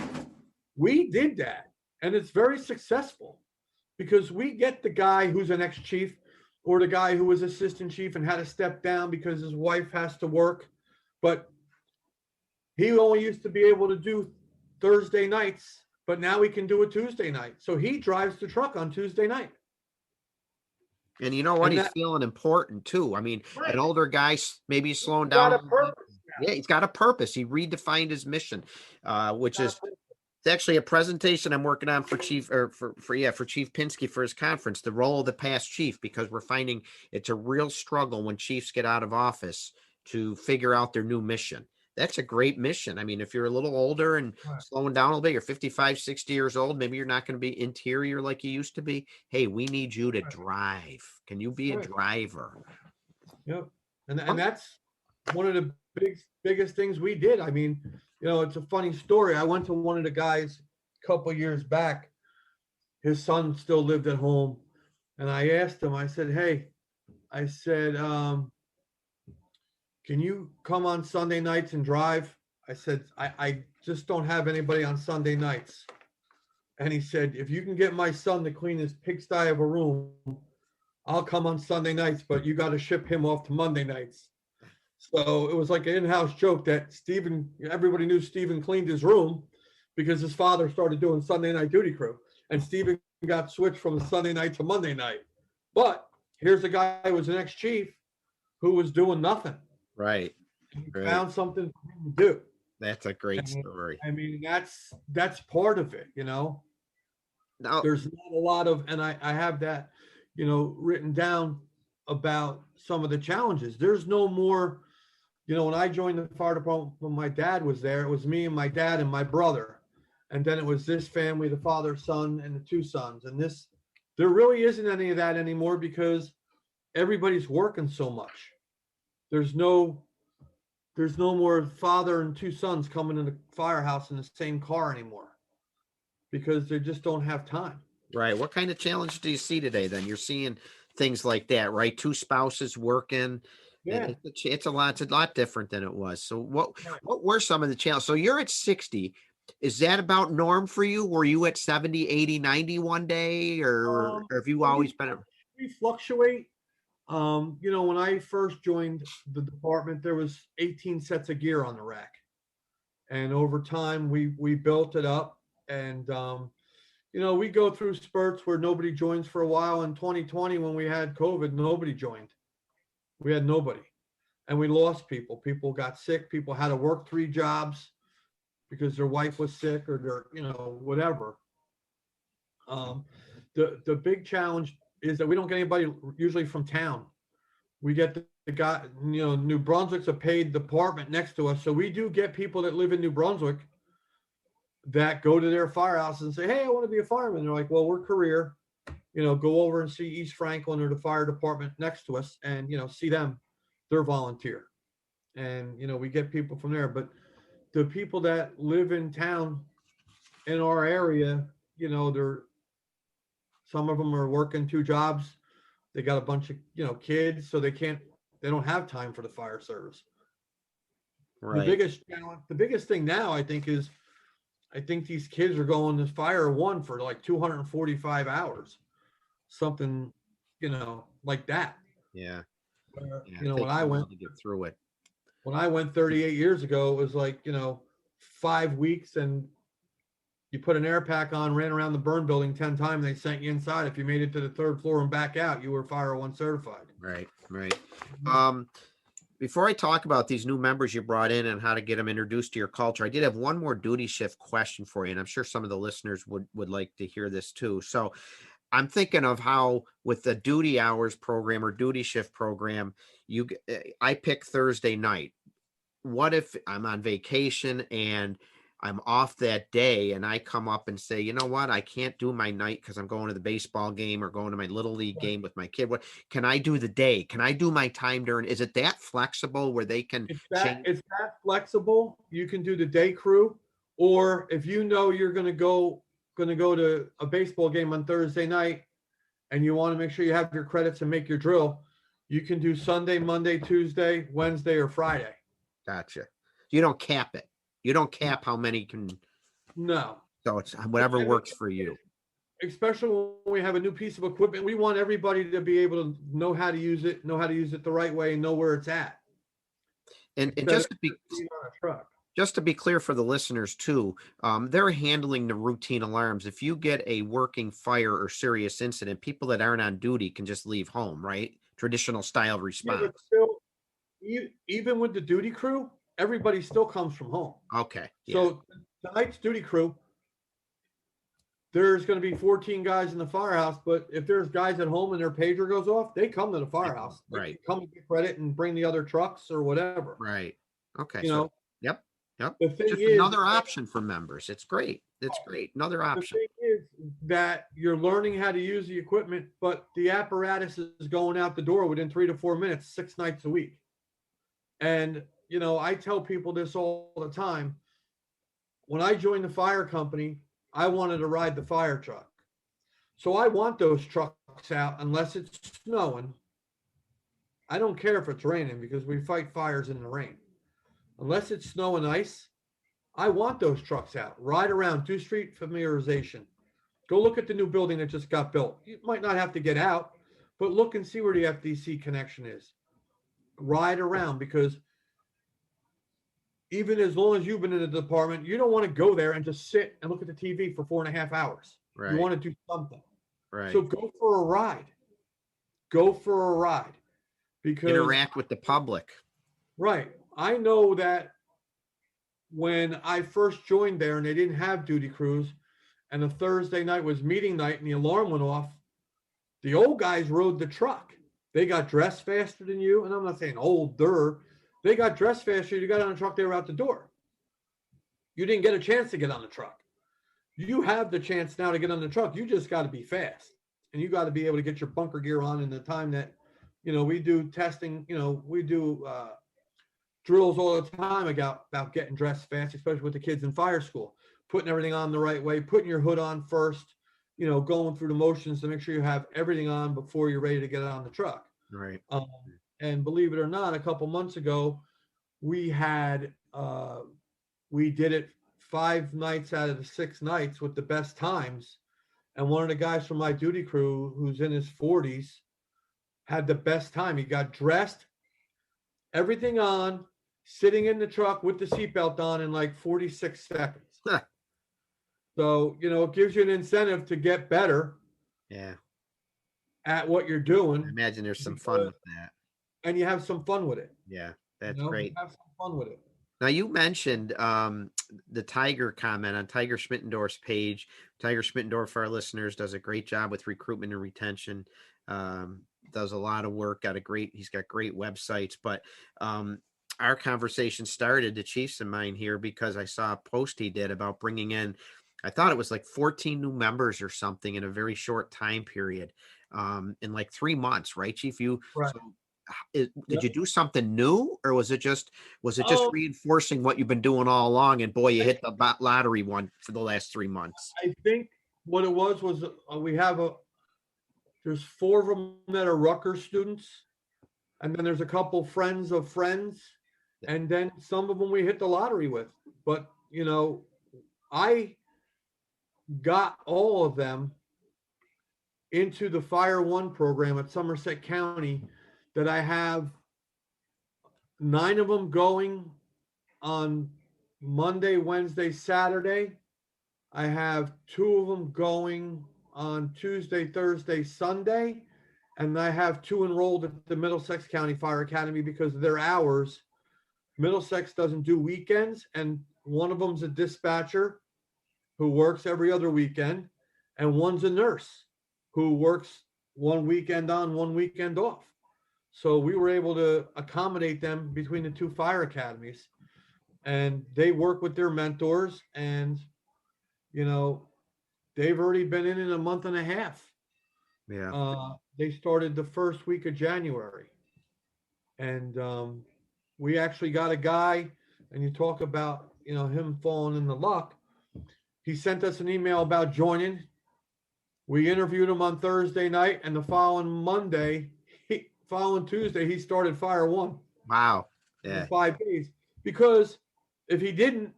we did that, and it's very successful, because we get the guy who's an ex-chief, or the guy who was assistant chief and had to step down because his wife has to work, but he only used to be able to do Thursday nights, but now he can do a Tuesday night. So he drives the truck on Tuesday night. And you know what? He's feeling important too. I mean, right. An older guy, maybe he's slowing down. Yeah, he's got a purpose. He redefined his mission, which is, it's actually a presentation I'm working on for Chief Pinsky for his conference, the role of the past chief, because we're finding it's a real struggle when chiefs get out of office to figure out their new mission. That's a great mission. I mean, if you're a little older and slowing down a little bit, you're 55, 60 years old, maybe you're not going to be interior like you used to be. Hey, we need you to drive. Can you be a driver? Yep. And that's one of the biggest things we did. I mean, it's a funny story. I went to one of the guys a couple of years back, his son still lived at home. And I asked him, I said, hey, I said, can you come on Sunday nights and drive? I said, I just don't have anybody on Sunday nights. And he said, if you can get my son to clean his pigsty of a room, I'll come on Sunday nights, but you got to ship him off to Monday nights. So it was like an in-house joke that everybody knew Stephen cleaned his room because his father started doing Sunday night duty crew. And Stephen got switched from Sunday night to Monday night. But here's a guy who was an ex-chief who was doing nothing. Right. He Right. found something for him to do. That's a great story. I mean, that's part of it, you know. Now, There's not a lot of, and I have that, you know, written down about some of the challenges. There's no more, you know, when I joined the fire department, when my dad was there, it was me and my dad and my brother. And then it was this family, the father, son, and the two sons. And there really isn't any of that anymore because everybody's working so much. There's no more father and two sons coming in the firehouse in the same car anymore because they just don't have time. right. What kind of challenge do you see today then? You're seeing things like that, right? Two spouses working. Yeah. It's a lot different than it was. So what were some of the challenges? So you're at 60. Is that about norm for you? Were you at 70, 80, 90 one day or have you always been? We fluctuate. You know, when I first joined the department, there was 18 sets of gear on the rack. And over time, we built it up. And, you know, we go through spurts where nobody joins for a while. In 2020, when we had COVID, nobody joined. We had nobody. And we lost people. People got sick. People had to work 3 jobs because their wife was sick or their, you know, whatever. The big challenge is that we don't get anybody usually from town. We get the guy, you know, New Brunswick's a paid department next to us. So we do get people that live in New Brunswick that go to their firehouse and say, hey, I want to be a fireman. They're like, well, we're career, you know, go over and see East Franklin or the fire department next to us and, you know, see them. They're volunteer. And, you know, we get people from there. But the people that live in town in our area, you know, some of them are working 2 jobs. They got a bunch of, you know, kids, so they don't have time for the fire service. Right. The biggest thing now, I think these kids are going to fire one for like 245 hours, something, you know, like that. Yeah. You know, when I went to get through it. When I went 38 years ago, it was like, you know, 5 weeks and you put an air pack on, ran around the burn building 10 times, they sent you inside. If you made it to the 3rd floor and back out, you were Fire 1 certified. Right. Before I talk about these new members you brought in and how to get them introduced to your culture, I did have one more duty shift question for you, and I'm sure some of the listeners would like to hear this too. So I'm thinking of how with the duty hours program or duty shift program, I pick Thursday night. What if I'm on vacation and I'm off that day and I come up and say, you know what, I can't do my night because I'm going to the baseball game or going to my little league game with my kid. What can I do the day? Can I do my time during? Is it that flexible where they can change? It's that flexible. You can do the day crew, or if you know you're going to go to a baseball game on Thursday night and you want to make sure you have your credits and make your drill, you can do Sunday, Monday, Tuesday, Wednesday, or Friday. Gotcha. You don't cap it. You don't cap how many can. No. So it's whatever works for you. Especially when we have a new piece of equipment, we want everybody to be able to know how to use it the right way, and know where it's at. And just to be clear for the listeners too, they're handling the routine alarms. If you get a working fire or serious incident, people that aren't on duty can just leave home, right? Traditional style response. Yeah, but still, even with the duty crew, everybody still comes from home. Okay. Yeah. So tonight's duty crew, there's going to be 14 guys in the firehouse, but if there's guys at home and their pager goes off, they come to the firehouse. Right. They come and get credit and bring the other trucks or whatever. Right. Okay. You know. Yep. The thing Just is, another option for members. It's great. Another option. The thing is that you're learning how to use the equipment, but the apparatus is going out the door within 3 to 4 minutes, 6 nights a week. And, you know, I tell people this all the time. When I joined the fire company, I wanted to ride the fire truck. So I want those trucks out unless it's snowing. I don't care if it's raining because we fight fires in the rain. Unless it's snow and ice, I want those trucks out. Ride around, do street familiarization. Go look at the new building that just got built. You might not have to get out, but look and see where the FDC connection is. Ride around, because even as long as you've been in the department, you don't want to go there and just sit and look at the TV for 4.5 hours. Right. You want to do something. Right. So go for a ride. Go for a ride. Because interact with the public. Right. I know that when I first joined there and they didn't have duty crews, and a Thursday night was meeting night and the alarm went off, the old guys rode the truck. They got dressed faster than you. And I'm not saying older. They got dressed faster. You got on the truck, they were out the door. You didn't get a chance to get on the truck. You have the chance now to get on the truck. You just got to be fast. And you got to be able to get your bunker gear on in the time that, we do testing, we do drills all the time about getting dressed fast, especially with the kids in fire school, putting everything on the right way, putting your hood on first, going through the motions to make sure you have everything on before you're ready to get on the truck. Right. And believe it or not, a couple months ago, we did it 5 nights out of the 6 nights with the best times. And one of the guys from my duty crew, who's in his 40s, had the best time. He got dressed, everything on, sitting in the truck with the seatbelt on in like 46 seconds. Huh. So, it gives you an incentive to get better. Yeah. At what you're doing. I imagine there's some fun with that. And you have some fun with it. Yeah, that's great. Have some fun with it. Now, you mentioned the Tiger comment on Tiger Schmittendorf's page. Tiger Schmittendorf, for our listeners, does a great job with recruitment and retention. Does a lot of work. He's got great websites. But our conversation started, the Chiefs and mine here, because I saw a post he did about bringing in, I thought it was like 14 new members or something in a very short time period, in like 3 months, right, Chief? Right. So, did you do something new, or was it just reinforcing what you've been doing all along? And boy, you hit the lottery one for the last 3 months. I think what it was we have there's 4 of them that are Rutgers students, and then there's a couple friends of friends, and then some of them we hit the lottery with. But I got all of them into the Fire One program at Somerset County. That I have 9 of them going on Monday, Wednesday, Saturday. I have 2 of them going on Tuesday, Thursday, Sunday. And I have 2 enrolled at the Middlesex County Fire Academy because of their hours. Middlesex doesn't do weekends. And one of them's a dispatcher who works every other weekend. And one's a nurse who works one weekend on, one weekend off. So we were able to accommodate them between the 2 fire academies, and they work with their mentors, and, they've already been in a month and a half. Yeah. They started the first week of January, and we actually got a guy, and you talk about, him falling in the luck. He sent us an email about joining. We interviewed him on Thursday night, and the following Tuesday, he started Fire One. Wow. Yeah. In 5 days. Because if he didn't,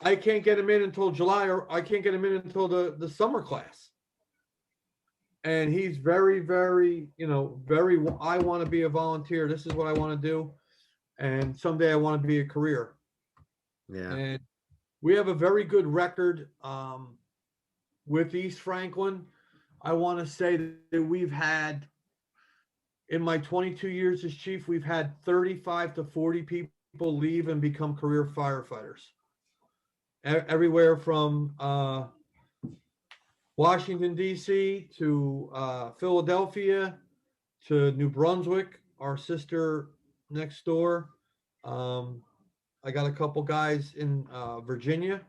I can't get him in until July, or I can't get him in until the summer class. And he's very, very, I want to be a volunteer. This is what I want to do. And someday I want to be a career. Yeah. And we have a very good record with East Franklin. I want to say that we've had, in my 22 years as chief, we've had 35 to 40 people leave and become career firefighters. Everywhere from Washington, D.C. to Philadelphia to New Brunswick, our sister next door. I got a couple guys in Virginia,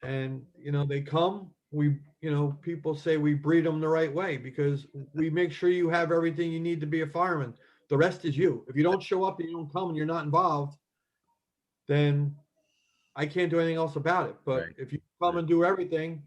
and, they come. People say we breed them the right way because we make sure you have everything you need to be a fireman. The rest is you. If you don't show up and you don't come and you're not involved, then I can't do anything else about it. But Right. if you come and do everything,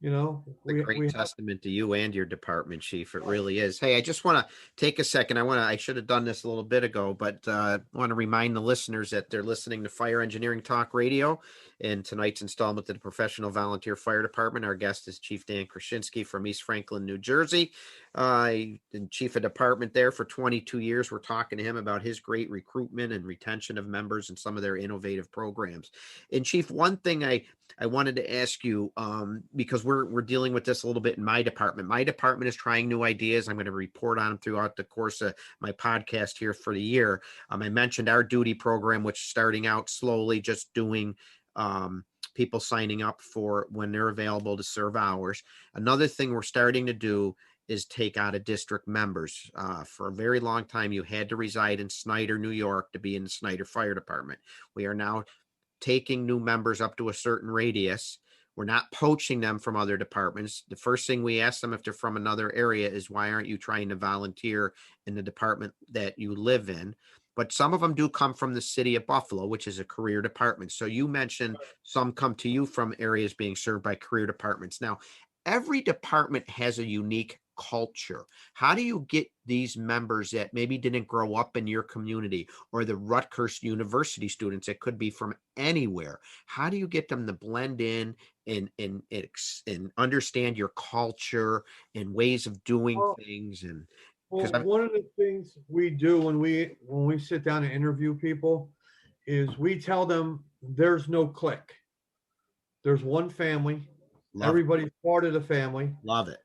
You know, A great we have, testament to you and your department, chief. It really is. Hey, I just want to take a second. I should have done this a little bit ago, but I want to remind the listeners that they're listening to Fire Engineering Talk Radio. In tonight's installment of the Professional Volunteer Fire Department, our guest is Chief Dan Krushinski from East Franklin, New Jersey. Been chief of department there for 22 years. We're talking to him about his great recruitment and retention of members and some of their innovative programs. And chief, one thing I wanted to ask you, because we're dealing with this a little bit in my department. My department is trying new ideas. I'm going to report on them throughout the course of my podcast here for the year. I mentioned our duty program, which is starting out slowly, just doing people signing up for when they're available to serve hours. Another thing we're starting to do is take out of district members. For a very long time, you had to reside in Snyder, New York to be in the Snyder Fire Department. We are now taking new members up to a certain radius. We're not poaching them from other departments. The first thing we ask them if they're from another area is, why aren't you trying to volunteer in the department that you live in? But some of them do come from the city of Buffalo, which is a career department. So you mentioned some come to you from areas being served by career departments. Now, every department has a unique culture. How do you get these members that maybe didn't grow up in your community, or the Rutgers University students that could be from anywhere? How do you get them to blend in and understand your culture and ways of doing well, things? And well, because one of the things we do when we sit down and interview people is we tell them there's no clique. There's one family. Everybody's part of the family. love it.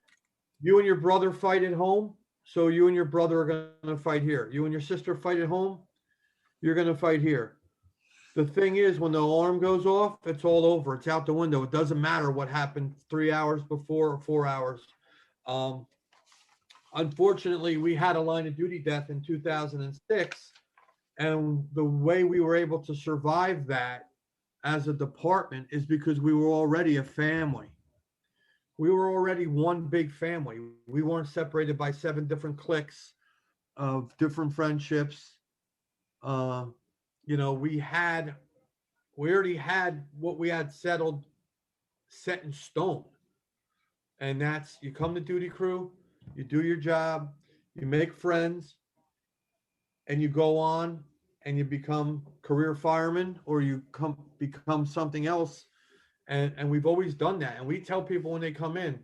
You and your brother fight at home, so you and your brother are going to fight here. You and your sister fight at home, you're going to fight here. The thing is, when the alarm goes off, it's all over. It's out the window. It doesn't matter what happened 3 hours before or 4 hours. Unfortunately, we had a line of duty death in 2006, and the way we were able to survive that as a department is because we were already a family. We were already one big family. We weren't separated by 7 different cliques of different friendships. You know, we already had what we had settled, set in stone. And that's, you come to duty crew, you do your job, you make friends, and you go on and you become career firemen, or you become something else. And we've always done that. And we tell people when they come in,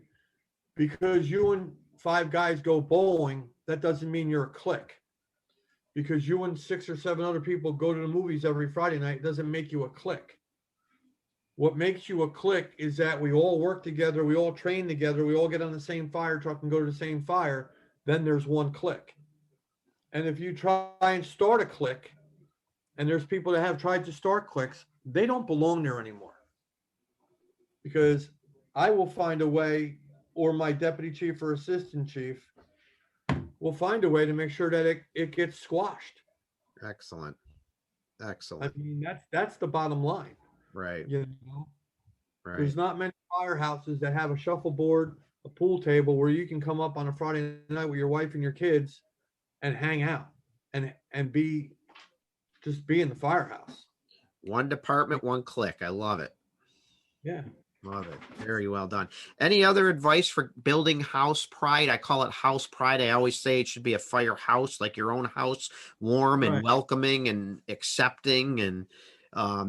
because you and 5 guys go bowling, that doesn't mean you're a clique. Because you and 6 or 7 other people go to the movies every Friday night doesn't make you a clique. What makes you a clique is that we all work together, we all train together, we all get on the same fire truck and go to the same fire. Then there's one clique. And if you try and start a clique, and there's people that have tried to start cliques, they don't belong there anymore. Because I will find a way, or my deputy chief or assistant chief will find a way to make sure that it gets squashed. Excellent. I Excellent. mean, that's the bottom line. Right. You know, Right. there's not many firehouses that have a shuffleboard, a pool table where you can come up on a Friday night with your wife and your kids and hang out and just be in the firehouse. One department, one click. I love it. Yeah. Love it. Very well done. Any other advice for building house pride? I call it house pride. I always say it should be a firehouse, like your own house, warm and Right. welcoming and accepting. And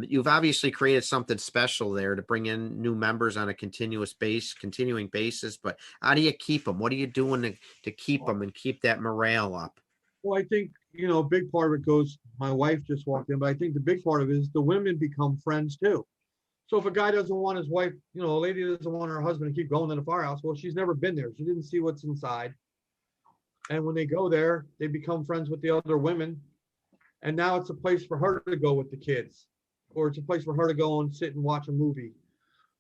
you've obviously created something special there to bring in new members on a continuing basis. But how do you keep them? What are you doing to keep them and keep that morale up? Well, I think, a big part of it goes, my wife just walked in, but I think the big part of it is the women become friends too. So if a guy doesn't want his wife, a lady doesn't want her husband to keep going to the firehouse, well, she's never been there. She didn't see what's inside. And when they go there, they become friends with the other women. And now it's a place for her to go with the kids, or it's a place for her to go and sit and watch a movie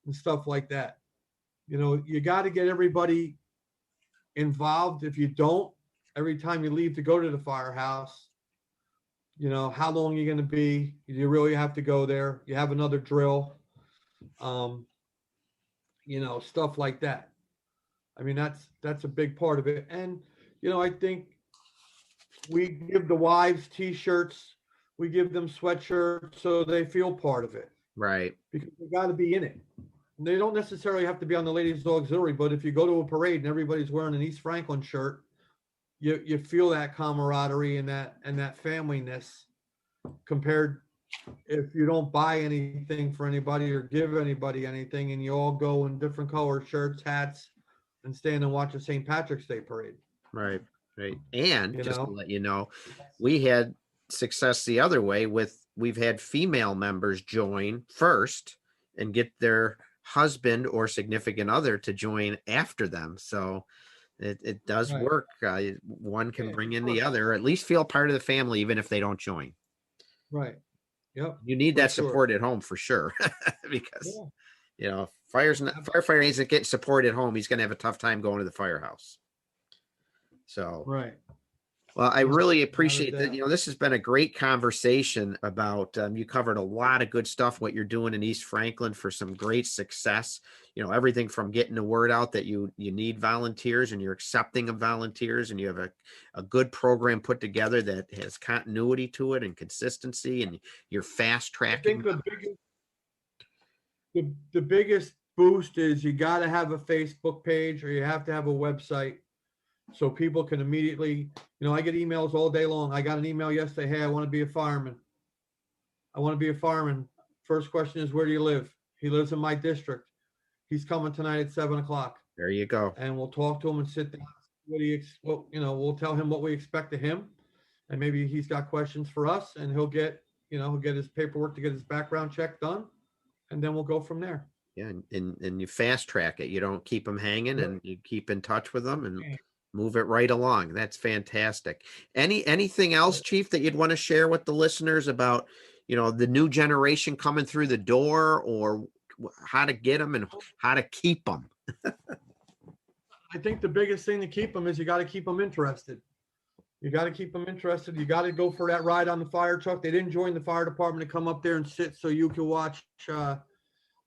and stuff like that. You got to get everybody involved. If you don't, every time you leave to go to the firehouse, how long are you going to be? You really have to go there. You have another drill. Stuff like that. I mean, that's a big part of it. And, I think we give the wives t-shirts, we give them sweatshirts so they feel part of it. Right. Because we got to be in it. they don't necessarily have to be on the ladies auxiliary, but if you go to a parade and everybody's wearing an East Franklin shirt, you feel that camaraderie and that familyness compared if you don't buy anything for anybody or give anybody anything and you all go in different color shirts, hats, and stand and watch a St. Patrick's Day parade. Right. Right. And You just to know? let you know, we had success the other way we've had female members join first and get their husband or significant other to join after them. So it does Right. work. One can Yeah, bring in sure. the other, or at least feel part of the family, even if they don't join. Right. Yep. You need For that sure. support at home for sure, because Yeah. firefighter isn't getting support at home. He's going to have a tough time going to the firehouse. So, Right. well, I No, really not a appreciate that. doubt. This has been a great conversation about, you covered a lot of good stuff, what you're doing in East Franklin for some great success, everything from getting the word out that you need volunteers and you're accepting of volunteers and you have a good program put together that has continuity to it and consistency and you're fast I tracking. think the biggest boost is you got to have a Facebook page or you have to have a website so people can immediately, I get emails all day long. I got an email yesterday. Hey, I want to be a fireman. First question is, where do you live? He lives in my district. He's coming tonight at 7:00. There you go. And we'll talk to him and sit down. We'll tell him what we expect of him. And maybe he's got questions for us and he'll get his paperwork to get his background check done. And then we'll go from there. Yeah. And you fast track it. You don't keep them hanging and you keep in touch with them and move it right along. That's fantastic. Anything else, Chief, that you'd want to share with the listeners about, the new generation coming through the door or how to get them and how to keep them? I think the biggest thing to keep them is you got to keep them interested. You got to keep them interested. You got to go for that ride on the fire truck. They didn't join the fire department to come up there and sit so you can watch,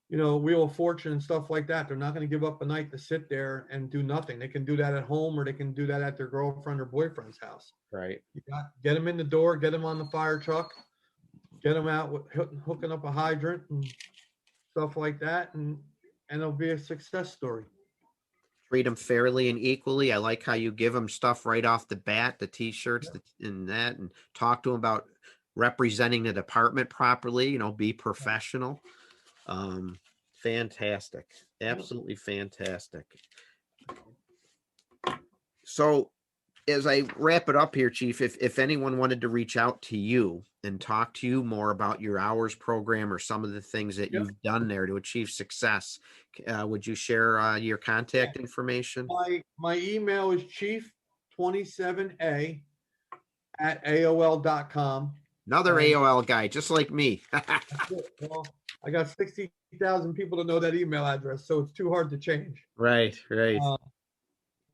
Wheel of Fortune and stuff like that. They're not going to give up a night to sit there and do nothing. They can do that at home or they can do that at their girlfriend or boyfriend's house. Right. You got get them in the door, get them on the fire truck, get them out with hooking up a hydrant and stuff like that, and it'll be a success story. Treat them fairly and equally. I like how you give them stuff right off the bat, the t-shirts and that, and talk to them about representing the department properly, be professional. Fantastic. Absolutely fantastic. So as I wrap it up here, Chief, if anyone wanted to reach out to you and talk to you more about your hours program or some of the things that you've done there to achieve success, would you share your contact information? My email is chief27a@aol.com. Another AOL guy, just like me. Well, I got 60,000 people to know that email address, so it's too hard to change. Right.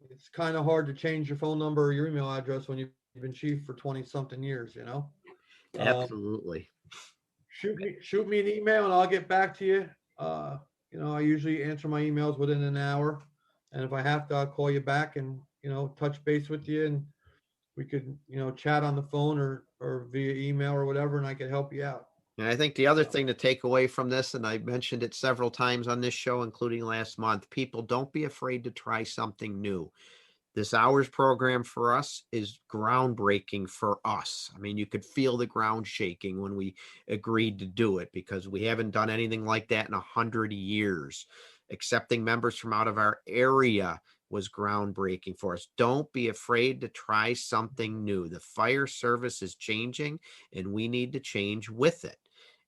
It's kind of hard to change your phone number or your email address when you've been chief for 20 something years, Absolutely. Shoot me an email and I'll get back to you. I usually answer my emails within an hour. And if I have to, I'll call you back and, touch base with you and we could, chat on the phone or via email or whatever, and I could help you out. And I think the other thing to take away from this, and I mentioned it several times on this show, including last month, people, don't be afraid to try something new. This hours program for us is groundbreaking for us. I mean, you could feel the ground shaking when we agreed to do it because we haven't done anything like that in 100 years. Accepting members from out of our area was groundbreaking for us. Don't be afraid to try something new. The fire service is changing and we need to change with it.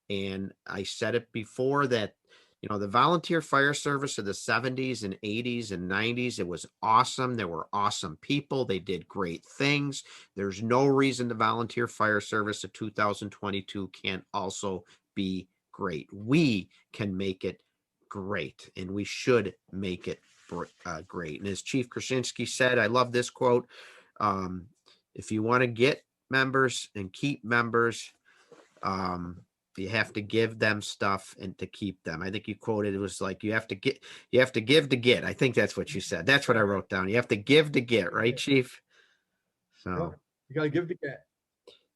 And I said it before that, the volunteer fire service of the 70s and 80s and 90s, it was awesome. There were awesome people. They did great things. There's no reason the volunteer fire service of 2022 can't also be great. We can make it great and we should make it great. And as Chief Krushinski said, I love this quote. If you want to get members and keep members, you have to give them stuff and to keep them. I think you quoted, it was like, you have to give to get. I think that's what you said. That's what I wrote down. You have to give to get, right, Chief? So you got to give to get.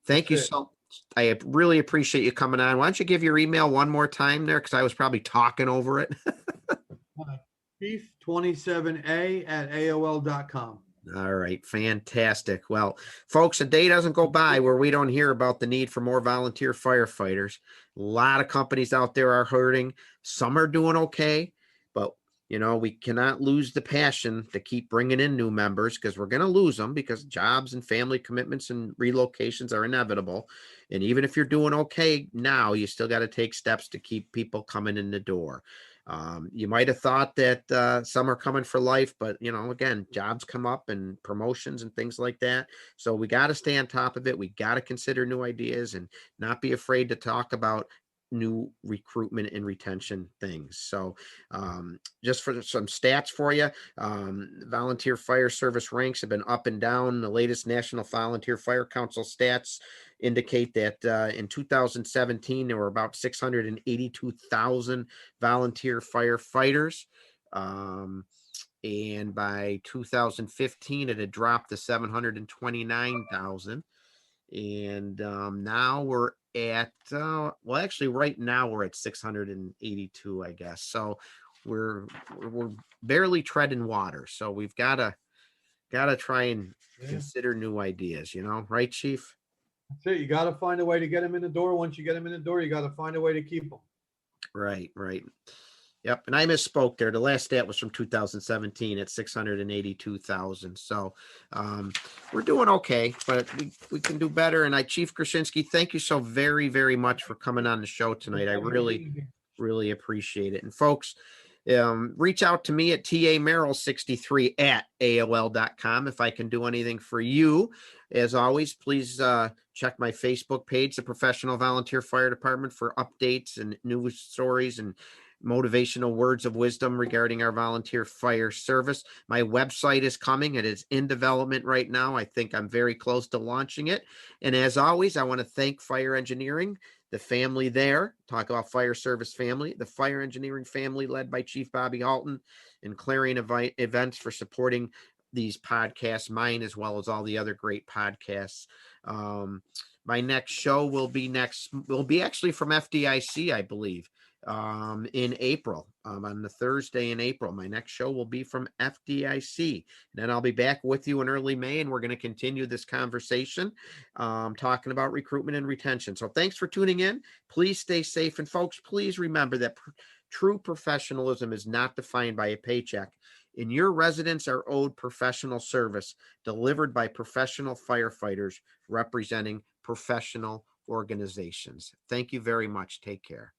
Thank you so much. I really appreciate you coming on. Why don't you give your email one more time there? Because I was probably talking over it. chief27a@aol.com. All right, fantastic. Well, folks, a day doesn't go by where we don't hear about the need for more volunteer firefighters. A lot of companies out there are hurting. Some are doing okay, but we cannot lose the passion to keep bringing in new members, because we're going to lose them, because jobs and family commitments and relocations are inevitable. And even if you're doing okay now, you still got to take steps to keep people coming in the door. You might have thought that some are coming for life, but again, jobs come up and promotions and things like that. So we got to stay on top of it. We got to consider new ideas and not be afraid to talk about new recruitment and retention things. So just for some stats for you, volunteer fire service ranks have been up and down. The latest National Volunteer Fire Council stats indicate that in 2017 there were about 682,000 volunteer firefighters, and by 2015 it had dropped to 729,000, and now we're at actually right now we're at 682, I guess. So we're barely treading water. So we've got to try and consider new ideas, right, Chief? That's it. You got to find a way to get them in the door. Once you get them in the door, you got to find a way to keep them. Right. Yep. And I misspoke there. The last stat was from 2017 at 682,000. So we're doing okay, but we can do better. And Chief Krushinski, thank you so very, very much for coming on the show tonight. I really appreciate it. And folks, reach out to me at tamerrill63@aol.com if I can do anything for you. As always, please check my Facebook page, the Professional Volunteer Fire Department, for updates and news stories and motivational words of wisdom regarding our volunteer fire service. My website is coming. It is in development right now. I think I'm very close to launching it. And as always, I want to thank Fire Engineering, the family there, talk about fire service family, the Fire Engineering family led by Chief Bobby Halton, and Clarion Events for supporting these podcasts, mine as well as all the other great podcasts. My next show will be actually from FDIC, I believe, in April, on the Thursday in April. My next show will be from FDIC. And then I'll be back with you in early May, and we're going to continue this conversation, talking about recruitment and retention. So thanks for tuning in. Please stay safe. And folks, please remember that true professionalism is not defined by a paycheck. And your residents are owed professional service delivered by professional firefighters representing professional organizations. Thank you very much. Take care.